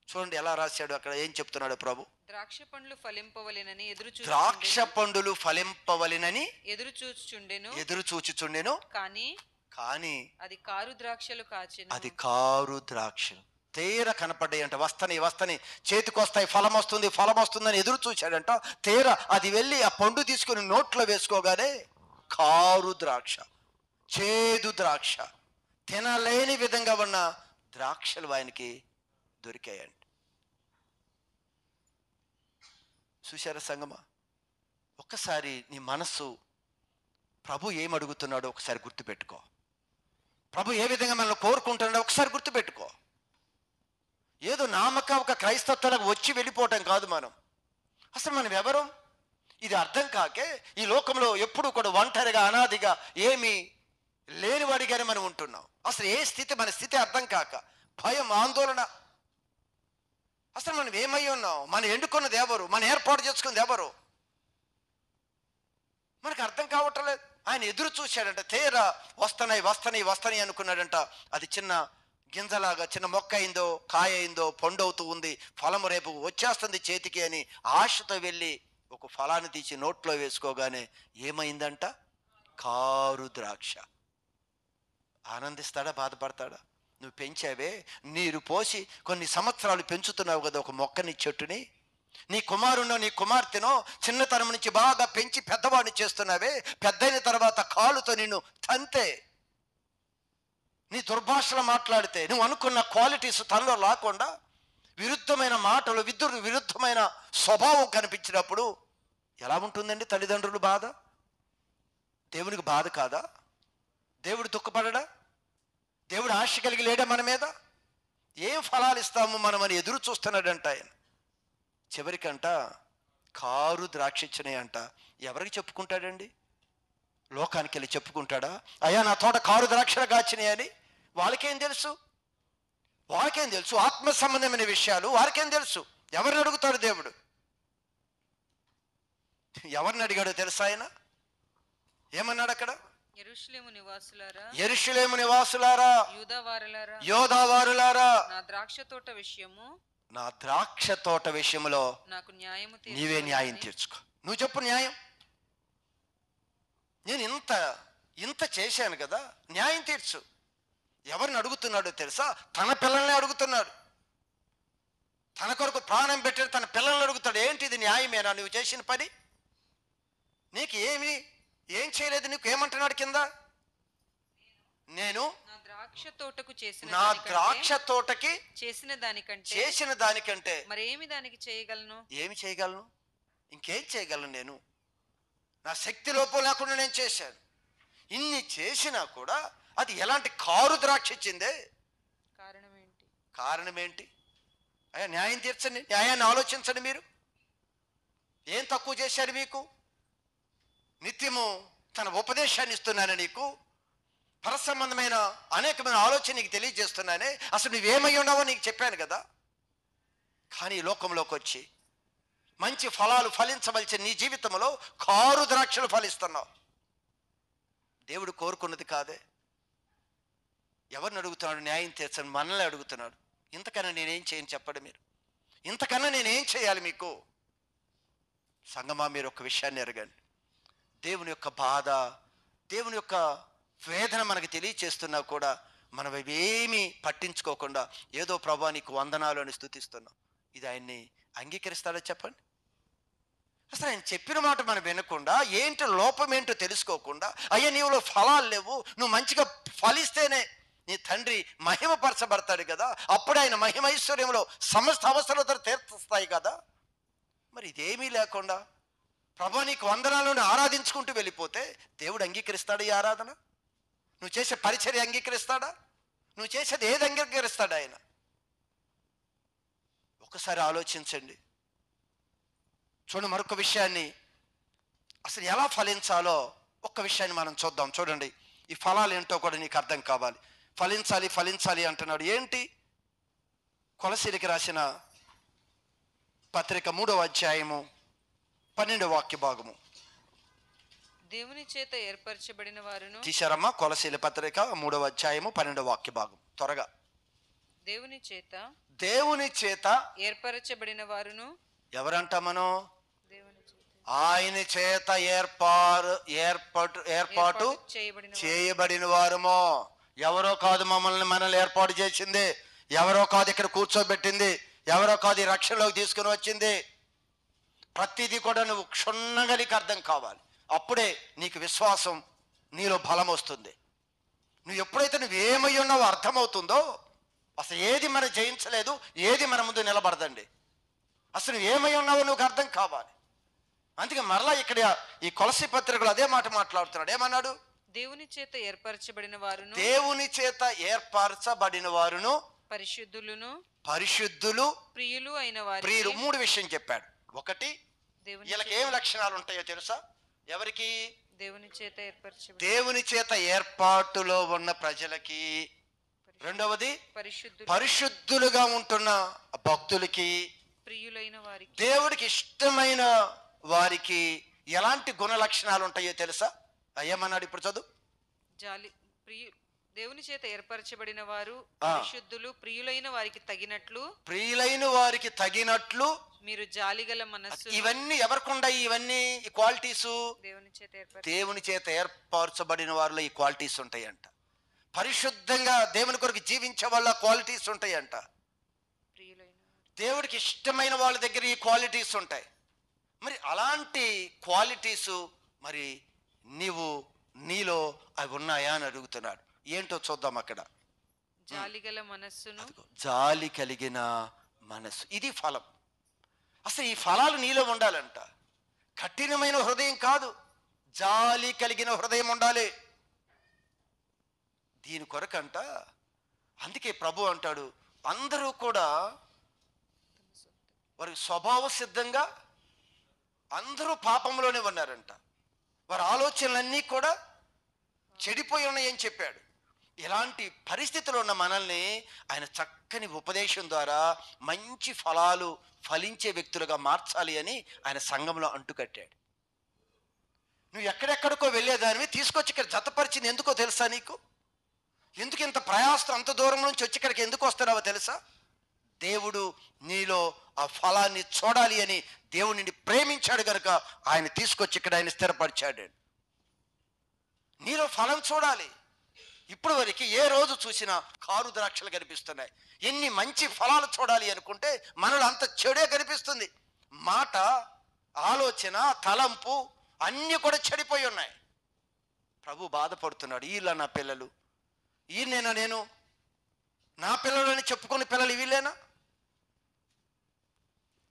చూడండి ఎలా రాశాడు అక్కడ, ఏం చెప్తున్నాడు ప్రభు? ద్రాక్ష పండ్లు ఫలింపవలెనని ద్రాక్ష పండులు ఫలింపవలెనని ఎదురు చూచుచుండెను. కానీ అది కారు ద్రాక్షలు కాచెను. అది కారు ద్రాక్షలు తీర కనపడ్డాయి అంట. వస్తని చేతికొస్తాయి, ఫలం వస్తుంది, ఫలం వస్తుందని ఎదురు చూశాడంట. తీర అది వెళ్ళి ఆ పండు తీసుకుని నోట్లో వేసుకోగానే కారు ద్రాక్ష, చేదు ద్రాక్ష, తినలేని విధంగా ఉన్న ద్రాక్షలు ఆయనకి దొరికాయండి. చూశారా సంగమా? ఒక్కసారి నీ మనస్సు ప్రభు ఏమడుగుతున్నాడో ఒకసారి గుర్తుపెట్టుకో. ప్రభు ఏ విధంగా మనల్ని కోరుకుంటున్నాడో ఒకసారి గుర్తుపెట్టుకో. ఏదో నామక ఒక క్రైస్తత్వానికి వచ్చి వెళ్ళిపోవటం కాదు మనం. అసలు మనం ఎవరు ఇది అర్థం కాకే ఈ లోకంలో ఎప్పుడు కూడా ఒంటరిగా, అనాదిగా, ఏమీ లేనివాడిగానే మనం ఉంటున్నాం. అసలు ఏ స్థితి, మన స్థితి అర్థం కాక భయం, ఆందోళన. అసలు మనం ఏమై ఉన్నాం? మనం ఎన్నుకున్నది ఎవరు? మనం ఏర్పాటు చేసుకున్నది ఎవరు? మనకు అర్థం కావట్లేదు. ఆయన ఎదురు చూశాడంట. తీరా వస్తాయి అనుకున్నాడంట. అది చిన్న గింజలాగా చిన్న మొక్క అయిందో, కాయ అయిందో, పండు అవుతూ ఉంది, ఫలము రేపు వచ్చేస్తుంది చేతికి అని ఆశతో వెళ్ళి ఒక ఫలాన్ని తీసి నోట్లో వేసుకోగానే ఏమైందంట? కారు ద్రాక్ష. ఆనందిస్తాడా, బాధపడతాడా? నువ్వు పెంచావే, నీరు పోసి కొన్ని సంవత్సరాలు పెంచుతున్నావు కదా ఒక మొక్కని, చెట్టుని, నీ కుమారునో నీ కుమార్తెనో చిన్నతనం నుంచి బాగా పెంచి పెద్దవాడిని చేస్తున్నావే, పెద్దయిన తర్వాత కాలుతో నిన్ను తంతే, నీ దుర్భాషలు మాట్లాడితే, నువ్వు అనుకున్న క్వాలిటీస్ తనలో లేకుండా విరుద్ధమైన మాటలు, విరుద్ధమైన స్వభావం కనిపించినప్పుడు ఎలా ఉంటుందండి తల్లిదండ్రులు బాధ? దేవునికి బాధ కాదా? దేవుడు దుఃఖపడడా? దేవుడు ఆశ కలిగి లేడా మన మీద? ఏం ఫలాలు ఇస్తాము మనమని ఎదురు చూస్తున్నాడంట ఆయన. చివరికంట కారు ద్రాక్షిచ్చినాయి అంట. ఎవరికి చెప్పుకుంటాడండి? లోకానికి వెళ్ళి చెప్పుకుంటాడా? అయ్యా నా తోట కారు ద్రాక్షలు కాచినాయి అని? వాళ్ళకేం తెలుసు? ఆత్మ సంబంధమైన విషయాలు వారికేం తెలుసు? ఎవరిని అడుగుతాడు దేవుడు? ఎవరిని అడిగాడో తెలుసా ఆయన? ఏమన్నాడు అక్కడ? యెరూషలేము నివాసులారా, యూదావారులారా, నా ద్రాక్ష తోట విషయంలో నీవే న్యాయం తీర్చుకో. నువ్వు చెప్పు న్యాయం. నేను ఇంత చేశాను కదా, న్యాయం తీర్చు. ఎవరిని అడుగుతున్నాడో తెలుసా? తన పిల్లల్ని అడుగుతున్నాడు. తన కొరకు ప్రాణం పెట్టాడు, తన పిల్లల్ని అడుగుతాడు. ఏంటిది న్యాయమేనా నువ్వు చేసిన పని? నీకు ఏం చేయలేదు, నీకు ఏమంటున్నాడు కింద? నేను నా ద్రాక్ష తోటకి చేసిన దానికంటే మరేమి దానికి చేయగలను? ఏమి చేయగలను? ఇంకేం చేయగలను? నేను నా శక్తి లోపం లేకుండా నేను చేశాను. ఇన్ని చేసినా కూడా అది ఎలాంటి కారు ద్రాక్ష ఇచ్చిందే? కారణం ఏంటి? అయ్యా న్యాయం తీర్చండి, న్యాయాన్ని ఆలోచించండి. మీరు ఏం తక్కువ చేశారు? మీకు నిత్యము తన ఉపదేశాన్ని ఇస్తున్నాను, నీకు పరసంబంధమైన అనేకమైన ఆలోచన నీకు తెలియజేస్తున్నానే. అసలు నువ్వేమై ఉన్నావో నీకు చెప్పాను కదా. కానీ లోకంలోకి వచ్చి మంచి ఫలాలు ఫలించవలసిన నీ జీవితంలో కారు ద్రాక్షలు ఫలిస్తున్నావు. దేవుడు కోరుకున్నది కాదే. ఎవరిని అడుగుతున్నాడు? న్యాయం తీర్చని మనల్ని అడుగుతున్నాడు. ఇంతకన్నా నేనేం చేయను చెప్పండి మీరు? ఇంతకన్నా నేనేం చేయాలి మీకు? సంగమా, మీరు ఒక విషయాన్ని ఎరగండి. దేవుని యొక్క బాధ దేవుని యొక్క వేదన మనకు తెలియచేస్తున్నా కూడా మనం అవేమీ పట్టించుకోకుండా ఏదో ప్రభా నీకు వందనాలు అని స్తుతిస్తున్నాం. ఇది ఆయన్ని అంగీకరిస్తాడో చెప్పండి? అసలు ఆయన చెప్పిన మాట మనం వినకుండా, ఏంటో లోపం ఏంటో తెలుసుకోకుండా, అయ్యా నీవులో ఫలాలు లేవు, నువ్వు మంచిగా ఫలిస్తేనే నీ తండ్రి మహిమపరచబడతాడు కదా, అప్పుడు ఆయన మహిమైశ్వర్యంలో సమస్త అవసరాలు తీర్చుస్తాయి కదా. మరి ఇదేమీ లేకుండా ప్రభా నీకు వందనాలను ఆరాధించుకుంటూ వెళ్ళిపోతే దేవుడు అంగీకరిస్తాడు ఈ ఆరాధన? నువ్వు చేసే పరిచర్య అంగీకరిస్తాడా? నువ్వు చేసేది ఏది అంగీకరిస్తాడు ఆయన? ఒకసారి ఆలోచించండి. చూడండి, మరొక విషయాన్ని, అసలు ఎలా ఫలించాలో ఒక్క విషయాన్ని మనం చూద్దాం. చూడండి, ఈ ఫలాలు ఏంటో కూడా నీకు అర్థం కావాలి. ఫలించాలి ఫలించాలి అంటున్నాడు. ఏంటి? కొలసీలకి రాసిన పత్రిక 3వ అధ్యాయము 12వ వాక్య భాగము. దేవుని చేత ఏర్పరచబడిన వారును. తీశారమ్మా? కొలసీల పత్రిక 3వ అధ్యాయము 12వ వాక్య భాగం త్వరగా. దేవుని చేత ఏర్పరచబడిన వారును. ఎవరంట మనం? దేవుని చేత ఆయన చేత ఏర్పాటు చేయబడిన వారమో. ఎవరో కాదు మనల్ని ఏర్పాటు చేసింది, ఎవరో కాదు ఇక్కడ కూర్చోబెట్టింది, ఎవరో కాదు ఈ రక్షణలోకి తీసుకుని వచ్చింది. ప్రతిదీ కూడా నువ్వు క్షుణ్ణంగా నీకు అర్థం కావాలి. అప్పుడే నీకు విశ్వాసం, నీలో బలం వస్తుంది. నువ్వు ఎప్పుడైతే నువ్వేమై ఉన్నావో అర్థమవుతుందో, అసలు ఏది మనం జయించలేదు, ఏది మన ముందు నిలబడదండి. అసలు నువ్వు ఏమై ఉన్నావో నువ్వు అర్థం కావాలి. అందుకే మరలా ఇక్కడ ఈ కొలసీ పత్రికలో అదే మాట మాట్లాడుతున్నాడు. ఏమన్నాడు? దేవుని చేత ఏర్పరచబడిన వారును. దేవుని చేత ఏర్పరచబడిన వారును, పరిశుద్ధులు ప్రియులు అయిన వారు. ప్రియులు 3 విషయం చెప్పాడు. ఒకటి, వీళ్ళకి ఏం లక్షణాలు ఉంటాయో తెలుసా? ఎవరికి? దేవుని చేత ఏర్పాటులో ఉన్న ప్రజలకి. రెండవది, పరిశుద్ధులుగా ఉంటున్న భక్తులకి, ప్రియులైన వారికి, దేవుడికి ఇష్టమైన వారికి ఎలాంటి గుణ లక్షణాలు ఉంటాయో తెలుసా? ఏమన్నాడు? ఇప్పుడు చదువు. దేవుని చేత ఏర్పరచబడిన వారు పరిశుద్ధులు, ప్రియులైన వారికి తగినట్లు మీరు జాలిగల మనస్సు. ఇవన్నీ ఎవరికి ఉన్నాయి? ఇవన్నీ ఈ క్వాలిటీస్ దేవుని చేత ఏర్పరచబడిన వారిలో ఈ క్వాలిటీస్ ఉంటాయంట. పరిశుద్ధంగా దేవుని కొరకు జీవించే వాళ్ళ క్వాలిటీస్ ఉంటాయంట. దేవుడికి ఇష్టమైన వాళ్ళ దగ్గర ఈ క్వాలిటీస్ ఉంటాయి. మరి అలాంటి క్వాలిటీస్ మరి నీలో అవి ఉన్నాయా అని అడుగుతున్నాడు. ఏంటో చూద్దాం అక్కడ. జాలి కలిగిన మనస్సు, ఇది ఫలం. అసలు ఈ ఫలాలు నీలో ఉండాలంట. కఠినమైన హృదయం కాదు, జాలి కలిగిన హృదయం ఉండాలి. దీని కొరకంట అందుకే ప్రభు అంటాడు, అందరూ కూడా వారి స్వభావ సిద్ధంగా అందరూ పాపంలోనే ఉన్నారంట. వారి ఆలోచనలన్నీ కూడా చెడిపోయి ఉన్నాయని చెప్పాడు. ఇలాంటి పరిస్థితుల్లో ఉన్న మనల్ని ఆయన చక్కని ఉపదేశం ద్వారా మంచి ఫలాలు ఫలించే వ్యక్తులుగా మార్చాలి అని ఆయన సంఘంలో అంటుకట్టాడు. నువ్వు ఎక్కడెక్కడికో వెళ్ళేదానివి తీసుకొచ్చి ఇక్కడ జతపరిచింది ఎందుకో తెలుసా? నీకు ఎందుకు ఇంత ప్రయాసం, అంత దూరం నుంచి వచ్చి ఇక్కడికి ఎందుకు వస్తున్నావో తెలుసా? దేవుడు నీలో ఆ ఫలాన్ని చూడాలి అని దేవుడు నిన్ను ప్రేమించాడు కనుక ఆయన తీసుకొచ్చి ఇక్కడ ఆయన స్థిరపరిచాడు. నీలో ఫలం చూడాలి. ఇప్పుడు వరకు ఏ రోజు చూసినా కారు ద్రాక్షలు కనిపిస్తున్నాయి. ఎన్ని మంచి ఫలాలు చూడాలి అనుకుంటే మనలో అంత చెడే కనిపిస్తుంది. మాట, ఆలోచన, తలంపు అన్నీ కూడా చెడిపోయి ఉన్నాయి. ప్రభు బాధపడుతున్నాడు. వీళ్ళ నా పిల్లలు, ఈయనేనా నేను, నా పిల్లలని చెప్పుకునే పిల్లలు వీళ్ళేనా?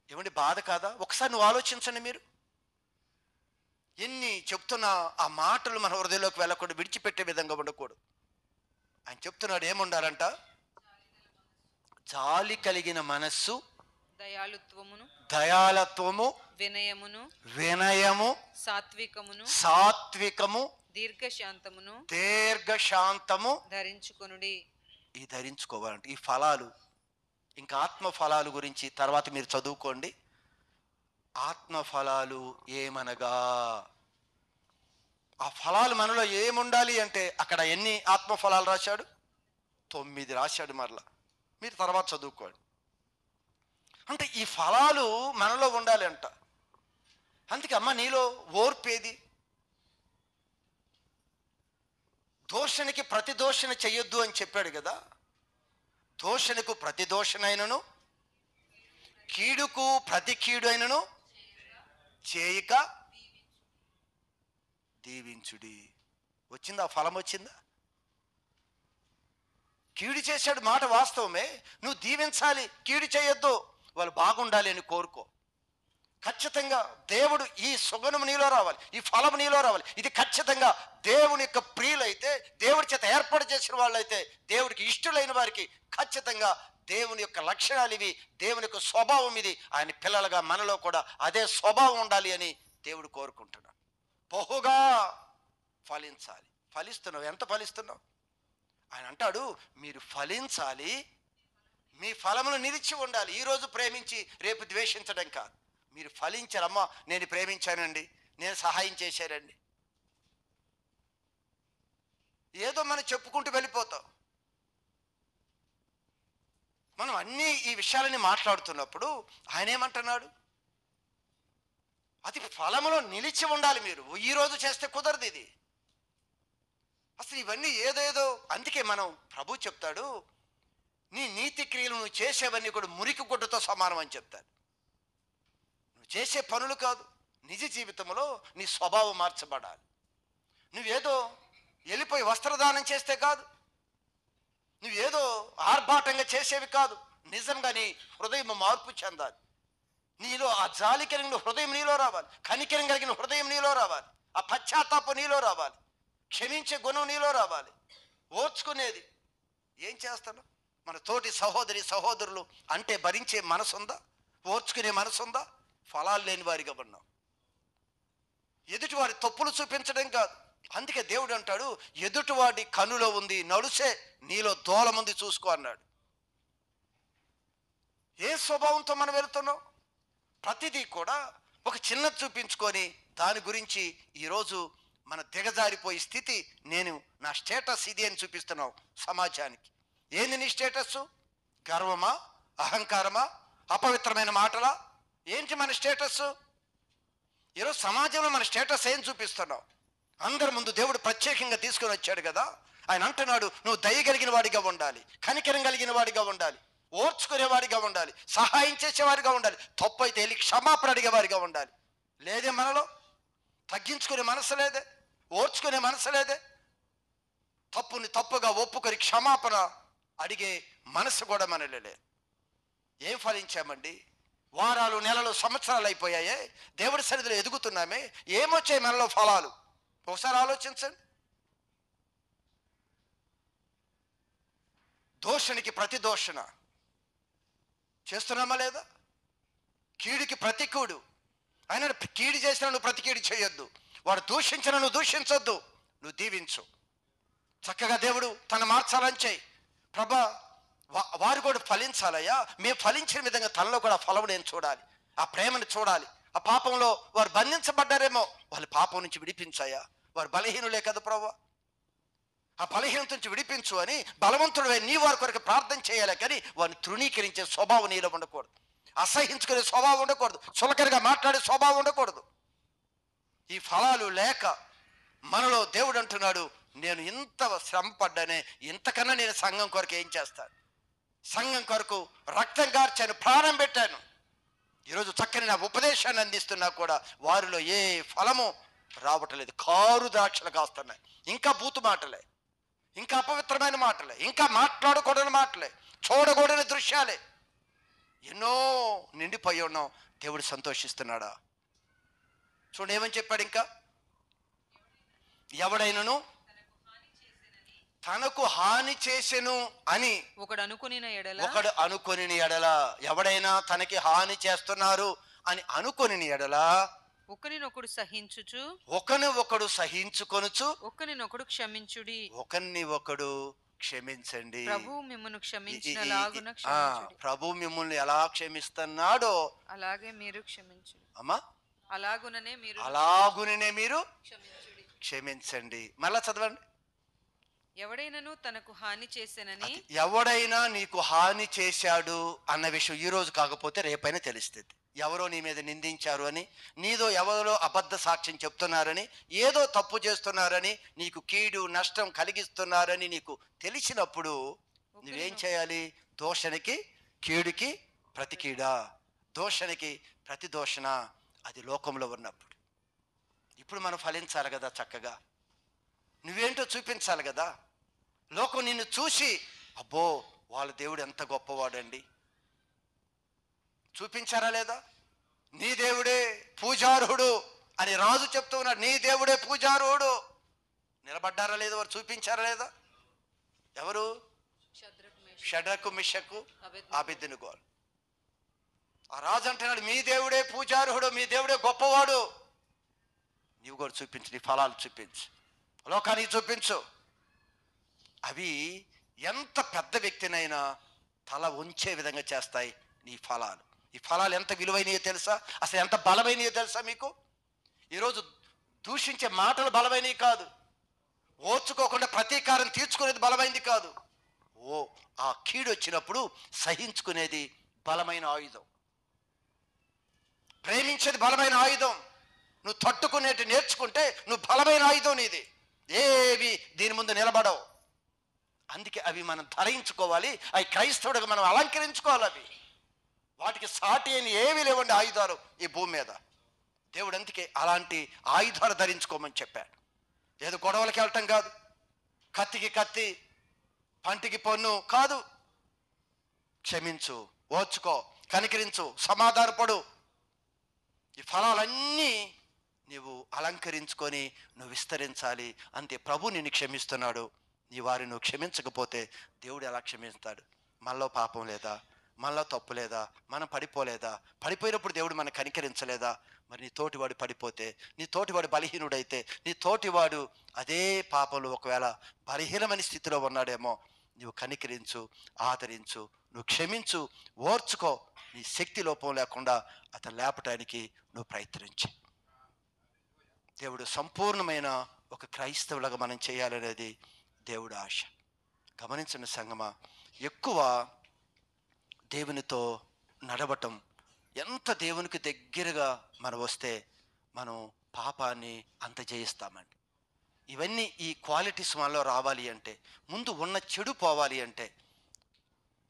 ఏమండి బాధ కాదా? ఒకసారి నువ్వు ఆలోచించండి. మీరు ఎన్ని చెప్తున్నా ఆ మాటలు మన హృదయంలోకి వెళ్ళకూడదు, విడిచిపెట్టే విధంగా ఉండకూడదు. ఆయన చెప్తున్నాడు ఏముండాలంట? జాలి కలిగిన మనస్సు, దయాళత్వము, వినయము, సాత్వికము, దీర్ఘశాంతము ధరించుకొనుడి. ఈ ధరించుకోవాలంటే ఈ ఫలాలు, ఇంకా ఆత్మ ఫలాలు గురించి తర్వాత మీరు చదువుకోండి. ఆత్మ ఫలాలు ఏమనగా, ఆ ఫలాలు మనలో ఏముండాలి అంటే అక్కడ ఎన్ని ఆత్మ ఫలాలు రాశాడు? 9 రాశాడు. మరలా మీరు తర్వాత చదువుకోండి. అంటే ఈ ఫలాలు మనలో ఉండాలి అంట. అందుకే అమ్మ నీలో ఓర్పేది, దోషణకి ప్రతి దోషణ చెయ్యొద్దు అని చెప్పాడు కదా. దోషణకు ప్రతి దోషణైనను కీడుకు ప్రతి కీడు అయినను చేయక దీవించుడి. వచ్చిందా? ఫలం వచ్చిందా? కీడు చేశాడు, మాట వాస్తవమే. నువ్వు దీవించాలి, కీడు చేయొద్దు. వాళ్ళు బాగుండాలి అని కోరుకో. ఖచ్చితంగా దేవుడు ఈ సుగణం నీలో రావాలి, ఈ ఫలం నీలో రావాలి. ఇది ఖచ్చితంగా దేవుని యొక్క ప్రియులైతే, దేవుడి చేత ఏర్పాటు చేసిన వాళ్ళైతే, దేవుడికి ఇష్టలైన వారికి ఖచ్చితంగా దేవుని యొక్క లక్షణాలు ఇవి, దేవుని యొక్క స్వభావం ఇది. ఆయన పిల్లలుగా మనలో కూడా అదే స్వభావం ఉండాలి అని దేవుడు కోరుకుంటున్నాడు. బహుగా ఫలించాలి. ఫలిస్తున్నావు. ఎంత ఫలిస్తున్నావు? ఆయన అంటాడు, మీరు ఫలించాలి, మీ ఫలములు నిలిచి ఉండాలి. ఈరోజు ప్రేమించి రేపు ద్వేషించడం కాదు. మీరు ఫలించారు. అమ్మ, నేను ప్రేమించానండి, నేను సహాయం చేశానండి, ఏదో మనం చెప్పుకుంటూ వెళ్ళిపోతాం. మనం అన్నీ ఈ విషయాలని మాట్లాడుతున్నప్పుడు ఆయన ఏమంటున్నాడు? అది ఫలములో నిలిచి ఉండాలి. మీరు ఈరోజు చేస్తే కుదరదు ఇది. అసలు ఇవన్నీ ఏదేదో. అందుకే మనం ప్రభు చెప్తాడు, నీ నీతి క్రియలు నువ్వు చేసేవన్నీ కూడా మురికి గుడ్డతో సమానం అని చెప్తాడు. నువ్వు చేసే పనులు కాదు, నిజ జీవితంలో నీ స్వభావం మార్చబడాలి. నువ్వేదో వెళ్ళిపోయి వస్త్రదానం చేస్తే కాదు, నువ్వేదో ఆర్భాటంగా చేసేవి కాదు. నిజంగా నీ హృదయం మార్పు చెందాలి. నీలో ఆ జాలి కలిగిన హృదయం నీలో రావాలి, కనికరం కలిగిన హృదయం నీలో రావాలి, ఆ పశ్చాత్తాపం నీలో రావాలి, క్షమించే గుణం నీలో రావాలి, ఓర్చుకునేది. ఏం చేస్తాను? మన తోటి సహోదరి సహోదరులు అంటే భరించే మనసుందా? ఓర్చుకునే మనసుందా? ఫలాలు లేని వారిగా ఉన్నాం. ఎదుటివారి తప్పులు చూపించడం కాదు. అందుకే దేవుడు అంటాడు, ఎదుటివాడి కనులో ఉంది, నడుసే నీలో దూలముంది చూసుకో అన్నాడు. ఏ స్వభావంతో మనం వెళుతున్నాం? ప్రతిదీ కూడా ఒక చిన్న చూపించుకొని దాని గురించి ఈరోజు మన దిగజారిపోయే స్థితి. నేను నా స్టేటస్ ఇది అని చూపిస్తున్నావు సమాజానికి. ఏంది నీ స్టేటస్? గర్వమా? అహంకారమా? అపవిత్రమైన మాటలా? ఏంటి మన స్టేటస్? ఈరోజు సమాజంలో మన స్టేటస్ ఏం చూపిస్తున్నావు? అందరి ముందు దేవుడు ప్రత్యేకంగా తీసుకొని వచ్చాడు కదా. ఆయన అంటున్నాడు, నువ్వు దయ కలిగిన వాడిగా ఉండాలి, కనికరం కలిగిన వాడిగా ఉండాలి, ఓర్చుకునేవాడిగా ఉండాలి, సహాయం చేసేవాడిగా ఉండాలి, తప్పు అయితే వెళ్ళి క్షమాపణ అడిగేవాడిగా ఉండాలి. లేదే మనలో? తగ్గించుకునే మనసు లేదే, ఓర్చుకునే మనసు లేదే, తప్పుని తప్పుగా ఒప్పుకొని క్షమాపణ అడిగే మనసు కూడా మనలో లేదు. ఏం ఫలించామండి? వారాలు, నెలలు, సంవత్సరాలు అయిపోయాయే, దేవుడి సన్నిధిలో ఎదుగుతున్నామే, ఏమొచ్చాయి మనలో ఫలాలు? ఒకసారి ఆలోచించండి. దోషణకి ప్రతి దోషణ చేస్తున్నామా లేదా? కీడుకి ప్రతి కీడు. ఆయన కీడు చేసిన నువ్వు ప్రతి కీడు చేయొద్దు, వాడు దూషించిన నువ్వు దూషించొద్దు, నువ్వు దీవించు. చక్కగా దేవుడు తను మార్చాలని చేయి. ప్రభా, వారు కూడా ఫలించాలయ్యా, మేము ఫలించిన విధంగా తనలో కూడా ఫలం నేను చూడాలి, ఆ ప్రేమను చూడాలి. ఆ పాపంలో వారు బంధించబడ్డారేమో, వాళ్ళ పాపం నుంచి విడిపించాయా. వారు బలహీనులే కదా ప్రభా, ఆ బలహీనత నుంచి విడిపించు అని బలవంతుడు నీ వారి కొరకు ప్రార్థన చేయాలి. కానీ వారిని తృణీకరించే స్వభావం నీలో ఉండకూడదు, అసహించుకునే స్వభావం ఉండకూడదు, చులకనగా మాట్లాడే స్వభావం ఉండకూడదు. ఈ ఫలాలు లేక మనలో దేవుడు అంటున్నాడు, నేను ఇంత శ్రమ పడ్డానే, ఇంతకన్నా నేను సంఘం కొరకు ఏం చేస్తాను? సంఘం కొరకు రక్తం కార్చాను, ప్రాణం పెట్టాను. ఈరోజు చక్కని నా ఉపదేశాన్ని అందిస్తున్నా కూడా వారిలో ఏ ఫలము రావటలేదు. కారు ద్రాక్షలు కాస్తున్నాయి. ఇంకా బూతు మాటలే, ఇంకా అపవిత్రమైన మాటలే, ఇంకా మాట్లాడకూడని మాటలే, చూడకూడని దృశ్యాలే ఎన్నో నిండిపోయి ఉన్నాం. దేవుడు సంతోషిస్తున్నాడా? చూడండి ఏమని చెప్పాడు. ఇంకా ఎవడైనను తనకు హాని చేసెను అని ఒకడు అనుకొని ఎడల, ఎవడైనా తనకి హాని చేస్తున్నారు అని అనుకొని ఎడల, ఒకరినొకడు సహించుచు, ఒకరినొకడు సహించుకొనుచు, ఒకరినొకడు క్షమించుడి, ఒకరిని ఒకడు క్షమించండి. ప్రభు మిమ్మును క్షమించినలాగున క్షమించుడి. ప్రభు మిమ్మల్ని ఎలా క్షమిస్తున్నాడో అలాగే మీరు క్షమించుడి. అమ్మా, అలాగుననే మీరు క్షమించండి. మళ్ళా చదవండి. ఎవడైనాను తనకు హాని చేశానని, ఎవడైనా నీకు హాని చేశాడు అన్న విషయం ఈ రోజు కాకపోతే రేపైనా తెలుస్తుంది. ఎవరో నీ మీద నిందించారు అని, నీదో ఎవరో అబద్ధ సాక్ష్యం చెప్తున్నారని, ఏదో తప్పు చేస్తున్నారని, నీకు కీడు నష్టం కలిగిస్తున్నారని నీకు తెలిసినప్పుడు నువ్వేం చేయాలి? దోషణకి కీడుకి ప్రతి కీడా, దోషణకి ప్రతి దోషణ. అది లోకంలో ఉన్నప్పుడు. ఇప్పుడు మనం ఫలించాలి కదా, చక్కగా నువ్వేంటో చూపించాలి కదా. లోకం నిన్ను చూసి అబ్బో వాళ్ళ దేవుడు ఎంత గొప్పవాడండి చూపించారా లేదా? నీ దేవుడే పూజార్హుడు అని రాజు చెప్తూ ఉన్నాడు. నీ దేవుడే పూజార్హుడు. నిలబడ్డారా లేదా? వారు చూపించారా లేదా? ఎవరు? షడ్రకు మిషకు అబేద్నెగో. ఆ రాజు అంటున్నాడు మీ దేవుడే పూజార్హుడు, మీ దేవుడే గొప్పవాడు. నీవు కూడా చూపించు, నీ ఫలాలు చూపించు, లోకానికి చూపించు. అవి ఎంత పెద్ద వ్యక్తినైనా తల ఉంచే విధంగా చేస్తాయి నీ ఫలాలు. ఈ ఫలాలు ఎంత విలువైనయో తెలుసా? అసలు ఎంత బలమైనయో తెలుసా మీకు? ఈరోజు దూషించే మాటలు బలమైనవి కాదు, ఓర్చుకోకుండా ప్రతీకారం తీర్చుకునేది బలమైనది కాదు. ఆ కీడు వచ్చినప్పుడు సహించుకునేది బలమైన ఆయుధం. ప్రేమించేది బలమైన ఆయుధం. నువ్వు తట్టుకునేది నేర్చుకుంటే నువ్వు బలమైన ఆయుధం నీది. ఏవి దీని ముందు నిలబడవు. అందుకే అవి మనం ధరించుకోవాలి. అవి క్రైస్తవుడిగా మనం అలంకరించుకోవాలి. అవి వాటికి సాటి అని ఏవి లేవండి ఆయుధాలు ఈ భూమి మీద. దేవుడు అందుకే అలాంటి ఆయుధాలు ధరించుకోమని చెప్పాడు. ఏదో గొడవలకి వెళ్ళటం కాదు, కత్తికి కత్తి పంటికి పన్ను కాదు. క్షమించు, ఓర్చుకో, కనికరించు, సమాధానపడు. ఈ ఫలాలన్నీ నీవు అలంకరించుకొని నువ్వు విస్తరించాలి. అంతే. ప్రభు నిన్ను క్షమిస్తున్నాడు. నీ వారిని నువ్వు క్షమించకపోతే దేవుడు ఎలా క్షమిస్తాడు? మనలో పాపం లేదా? మనలో తప్పు లేదా? మనం పడిపోలేదా? పడిపోయినప్పుడు దేవుడు మనం కనికరించలేదా? మరి నీ తోటివాడు పడిపోతే, నీ తోటివాడు బలహీనుడైతే, నీ తోటివాడు అదే పాపంలో ఒకవేళ బలహీనమైన స్థితిలో ఉన్నాడేమో, నువ్వు కనికరించు, ఆదరించు, నువ్వు క్షమించు, ఓర్చుకో. నీ శక్తి లోపం లేకుండా అతను లేపటానికి నువ్వు ప్రయత్నించు. దేవుడు సంపూర్ణమైన ఒక క్రైస్తవులుగా మనం చేయాలనేది దేవుడు ఆశ. గమనించిన సంగమా, ఎక్కువ దేవునితో నడవటం, ఎంత దేవునికి దగ్గరగా మనం వస్తే మనం పాపాన్ని అంత జయిస్తామండి. ఇవన్నీ ఈ క్వాలిటీస్ మనలో రావాలి అంటే, ముందు ఉన్న చెడు పోవాలి అంటే,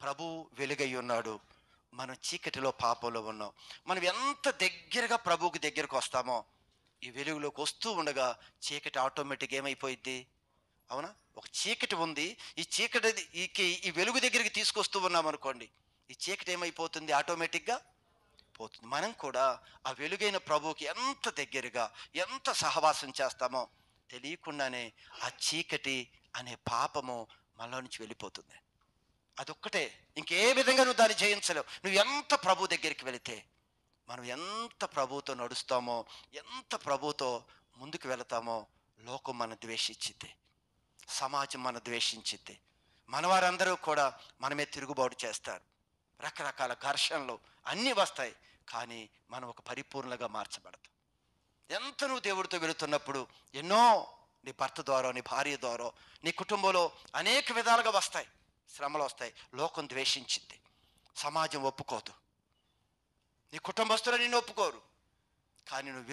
ప్రభు వెలుగై ఉన్నాడు, మనం చీకటిలో పాపంలో ఉన్నాం. మనం ఎంత దగ్గరగా ప్రభువుకి దగ్గరకు వస్తామో, ఈ వెలుగులోకి వస్తూ ఉండగా చీకటి ఆటోమేటిక్ ఏమైపోయిద్ది? అవునా? ఒక చీకటి ఉంది, ఈ చీకటి ఈ వెలుగు దగ్గరికి తీసుకొస్తూ ఉన్నాం అనుకోండి, ఈ చీకటి ఏమైపోతుంది? ఆటోమేటిక్గా పోతుంది. మనం కూడా ఆ వెలుగైన ప్రభువుకి ఎంత దగ్గరగా, ఎంత సహవాసం చేస్తామో తెలియకుండానే ఆ చీకటి అనే పాపము మనలో నుంచి వెళ్ళిపోతుంది. అదొక్కటే, ఇంకే విధంగా నువ్వు దాన్ని జయించలేవు. నువ్వు ఎంత ప్రభు దగ్గరికి వెళితే, మనం ఎంత ప్రభువుతో నడుస్తామో, ఎంత ప్రభువుతో ముందుకు వెళతామో, లోకం మన ద్వేషించిద్ది, సమాజం మన ద్వేషించిద్ది, మనవారందరూ కూడా మనమే తిరుగుబాటు చేస్తారు, రకరకాల ఘర్షణలు అన్నీ వస్తాయి. కానీ మనం ఒక పరిపూర్ణంగా మార్చబడతాం. ఎంత నువ్వు దేవుడితో వెళుతున్నప్పుడు ఎన్నో నీ భర్త ద్వారా, నీ భార్య ద్వారా, నీ కుటుంబంలో అనేక విధాలుగా వస్తాయి, శ్రమలు వస్తాయి. లోకం ద్వేషించింది, సమాజం ఒప్పుకోదు, నీ కుటుంబస్తులు నిన్ను ఒప్పుకోరు. కానీ నువ్వు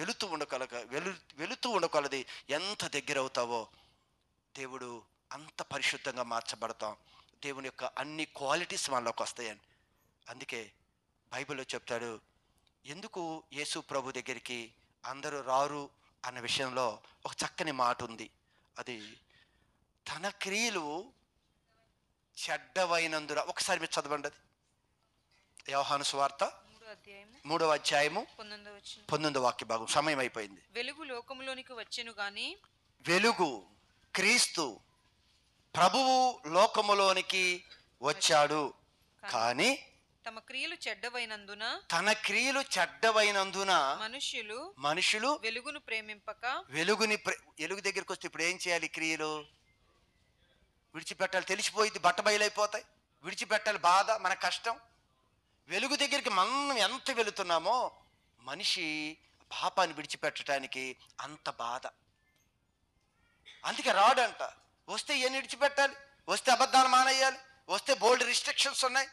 వెళుతూ ఉండగలది ఎంత దగ్గర అవుతావో దేవుడు అంత పరిశుద్ధంగా మార్చబడతాం. దేవుని యొక్క అన్ని క్వాలిటీస్ మనలోకి వస్తాయండి. అందుకే బైబిల్లో చెప్తాడు, ఎందుకు యేసు ప్రభు దగ్గరికి అందరూ రారు అన్న విషయంలో ఒక చక్కని మాట ఉంది. అది తన క్రియలు చెడ్డవైనందున. ఒకసారి మీరు చదవండి. అది యోహాను సువార్త 3వ అధ్యాయము 19వ వాక్య భాగం. సమయం అయిపోయింది. వెలుగు లోకములోనికి వచ్చెను గాని, వెలుగు క్రీస్తు ప్రభువు లోకములోనికి వచ్చాడు, కానీ తమ క్రియలు చెడ్డవైనందున, తన క్రియలు చెడ్డవైనందున మనుషులు వెలుగును ప్రేమింపక, వెలుగు దగ్గరికి వస్తే ఇప్పుడు ఏం చేయాలి? క్రియలు విడిచిపెట్టాలి. తెలిసిపోయింది, బట్ట బయలైపోతాయి. విడిచిపెట్టాలి, బాధ, మన కష్టం. వెలుగు దగ్గరికి మనం ఎంత వెళుతున్నామో, మనిషి పాపాన్ని విడిచిపెట్టడానికి అంత బాధ. అందుకే రాడంట. వస్తే ఏం విడిచిపెట్టాలి? వస్తే అబద్ధాలు మానేయాలి. వస్తే బోల్డ్ రిస్ట్రిక్షన్స్ ఉన్నాయి.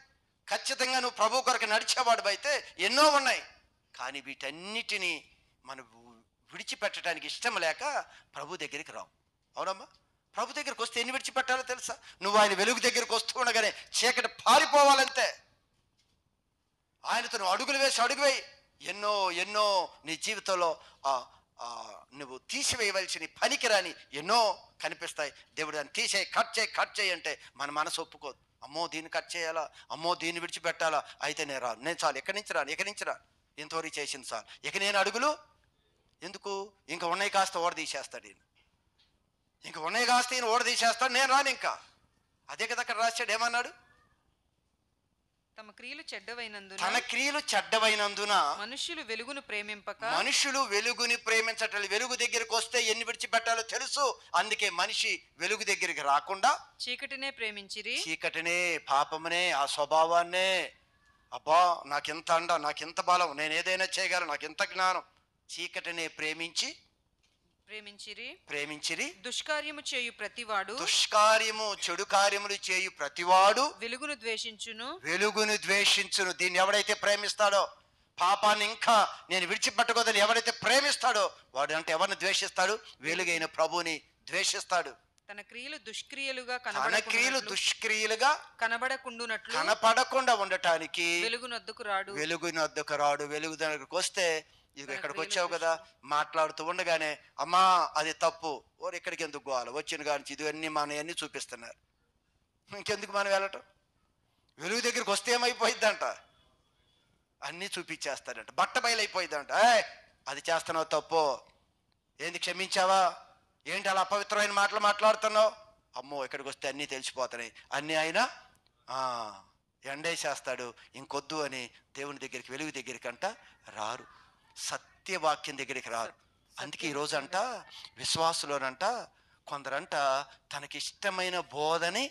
ఖచ్చితంగా నువ్వు ప్రభు కొరకు నడిచేవాడు అయితే ఎన్నో ఉన్నాయి. కానీ వీటన్నిటినీ మనం విడిచిపెట్టడానికి ఇష్టం లేక ప్రభు దగ్గరికి రావు. అవునమ్మా? ప్రభు దగ్గరికి వస్తే ఎన్ని విడిచిపెట్టాలో తెలుసా? నువ్వు ఆయన వెలుగు దగ్గరికి వస్తూ ఉండగానే చీకటి పారిపోవాలంతే. ఆయనతో నువ్వు అడుగులు వేసి అడుగు వేయి. ఎన్నో ఎన్నో నీ జీవితంలో నువ్వు తీసివేయవలసిన పనికిరాని ఎన్నో కనిపిస్తాయి. దేవుడు దాన్ని తీసేయి, కట్ చేయి అంటే మన మనసు ఒప్పుకోదు. అమ్మో దీన్ని కట్ చేయాలా, అమ్మో దీన్ని విడిచిపెట్టాలా, అయితే నేను రాను, నేను చాలు, ఎక్కడి నుంచి రాను, ఇంతవరకు చేసింది చాలు, ఇక నేను అడుగులు ఎందుకు, ఇంకా ఉన్నాయి కాస్త ఓడదీసేస్తాడు ఈయన, ఇంకా ఉన్నాయి కాస్త ఈయన ఓడదీసేస్తాడు, నేను రాను ఇంకా. అదే కదా అక్కడ రాశాడు, ఏమన్నాడు? తమ క్రియలు చెడ్డవైనందున, తన క్రియలు చెడ్డవైనందున మనుషులు వెలుగును ప్రేమింపక, మనుషులు వెలుగుని ప్రేమించటం. వెలుగు దగ్గరికి వస్తే ఎన్ని విడిచిపెట్టాలో తెలుసు. అందుకే మనిషి వెలుగు దగ్గరికి రాకుండా చీకటినే ప్రేమించిరి. చీకటినే, పాపమునే, ఆ స్వభావాన్నే, అబ్బా నాకెంత అండ, నాకెంత బలం, నేను ఏదైనా చేయగలను, నాకెంత జ్ఞానం, చీకటినే ప్రేమించిరి. దుష్కార్యము చేయు ప్రతివాడు, దుష్కార్యము చెడు కార్యములు చేయు ప్రతివాడు వెలుగును ద్వేషించును. దీన్ని ఎవడైతే ప్రేమిస్తాడో, పాపాన్ని ఇంకా నేను విడిచిపెట్టకూడదని ఎవడైతే ప్రేమిస్తాడో వాడు అంటే ఎవరిని ద్వేషిస్తాడు? వెలుగైన ప్రభుని ద్వేషిస్తాడు. తన క్రియలు దుష్క్రియలుగా కనపడకుండా ఉండటానికి వెలుగునొద్దకు రాడు. వెలుగు దగ్గరకు వస్తే ఇది ఇక్కడికి వచ్చావు కదా, మాట్లాడుతూ ఉండగానే అమ్మా అది తప్పు, ఓరు ఇక్కడికి ఎందుకు పోవాలి, వచ్చిన కానించి ఇవన్నీ మనవన్నీ చూపిస్తున్నారు, ఇంకెందుకు మనం వెళ్ళటం? వెలుగు దగ్గరికి వస్తే ఏమైపోయిద్దంట, అన్నీ చూపించేస్తాడంట, బట్ట బయలైపోయిద్దంట. అది చేస్తున్నావు తప్పు, ఏంది క్షమించావా, ఏంటి అలా అపవిత్రమైన మాటలు మాట్లాడుతున్నావు, అమ్మో ఇక్కడికి వస్తే అన్నీ తెలిసిపోతున్నాయి, అన్నీ ఆయన ఎండేసేస్తాడు, ఇంకొద్దు అని దేవుని దగ్గరికి, వెలుగు దగ్గరికి అంట రారు, సత్యవాక్యం దగ్గరికి రారు. అందుకే ఈరోజు అంట విశ్వాసులోనంట కొందరంట తనకిష్టమైన బోధని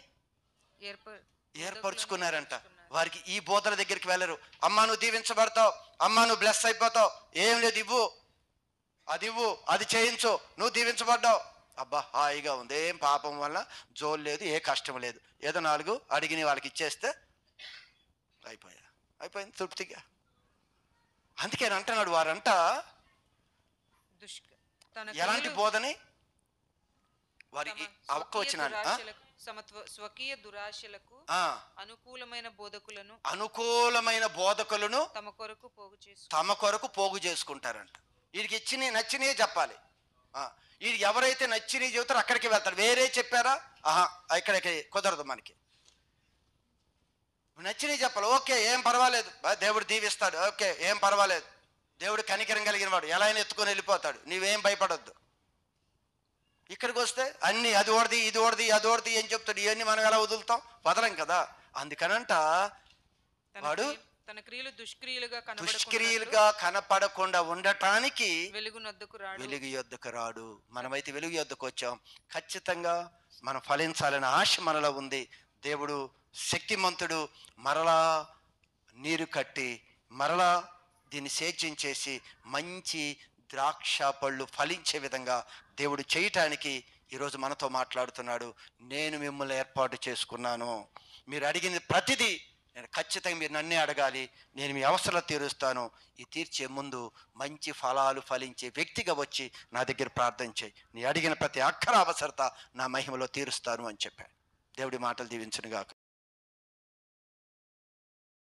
ఏర్పరచుకున్నారంట. వారికి ఈ బోధల దగ్గరికి వెళ్ళరు. అమ్మా నువ్వు దీవించబడతావు, అమ్మా నువ్వు బ్లెస్ అయిపోతావు, ఏం లేదు, ఇవ్వు అది చేయించు, నువ్వు దీవించబడ్డావు, అబ్బా హాయిగా ఉంది, ఏం పాపం వల్ల జోలు లేదు, ఏ కష్టం లేదు, ఏదో 4 అడిగిన వాళ్ళకి ఇచ్చేస్తే అయిపోయింది తృప్తిగా. అందుకే అంటున్నాడు వారంట ఎలాంటి బోధని వారికి వచ్చిన స్వకీయ దురాశలకు అనుకూలమైన బోధకులను తమ కొరకు పోగు చేసుకుంటారంట. వీడికి నచ్చినవి చెప్పాలి. వీడికి ఎవరైతే నచ్చినవి చెబుతారో అక్కడికి వెళ్తారు. వేరే చెప్పారా, ఇక్కడికి కుదరదు, మనకి నచ్చినవి చెప్పాలి. ఓకే ఏం పర్వాలేదు, దేవుడు దీవిస్తాడు, ఓకే ఏం పర్వాలేదు, దేవుడు కనికరం కలిగిన వాడు, ఎలా అయినా ఎత్తుకొని వెళ్ళిపోతాడు, నీవేం భయపడొద్దు. ఇక్కడికి వస్తే అన్ని అది ఓడిది ఏం చెప్తాడు, ఇవన్నీ మనం ఎలా వదలం కదా. అందుకనంట వాడు తన క్రియలు దుష్క్రియలుగా కనపడకుండా ఉండటానికి వెలుగు యొద్దకు రాడు. మనమైతే వెలుగు యొద్దకు వచ్చాం, ఖచ్చితంగా మనం ఫలించాలనే ఆశ మనలో ఉంది. దేవుడు శక్తిమంతుడు, మరలా నీరు కట్టి మరలా దీన్ని సేద్యం చేసి మంచి ద్రాక్ష పళ్ళు ఫలించే విధంగా దేవుడు చేయటానికి ఈరోజు మనతో మాట్లాడుతున్నాడు. నేను మిమ్మల్ని ఏర్పాటు చేసుకున్నాను, మీరు అడిగింది ప్రతిదీ నేను ఖచ్చితంగా మీరు నన్నే అడగాలి, నేను మీ అవసరాలు తీరుస్తాను. ఈ తీర్చే ముందు మంచి ఫలాలు ఫలించే వ్యక్తిగా వచ్చి నా దగ్గర ప్రార్థన చేయి, నీ అడిగిన ప్రతి అక్షర అవసరత నా మహిమలో తీరుస్తాను అని చెప్పాడు. దేవుడి మాటలు దీవించునుగాక.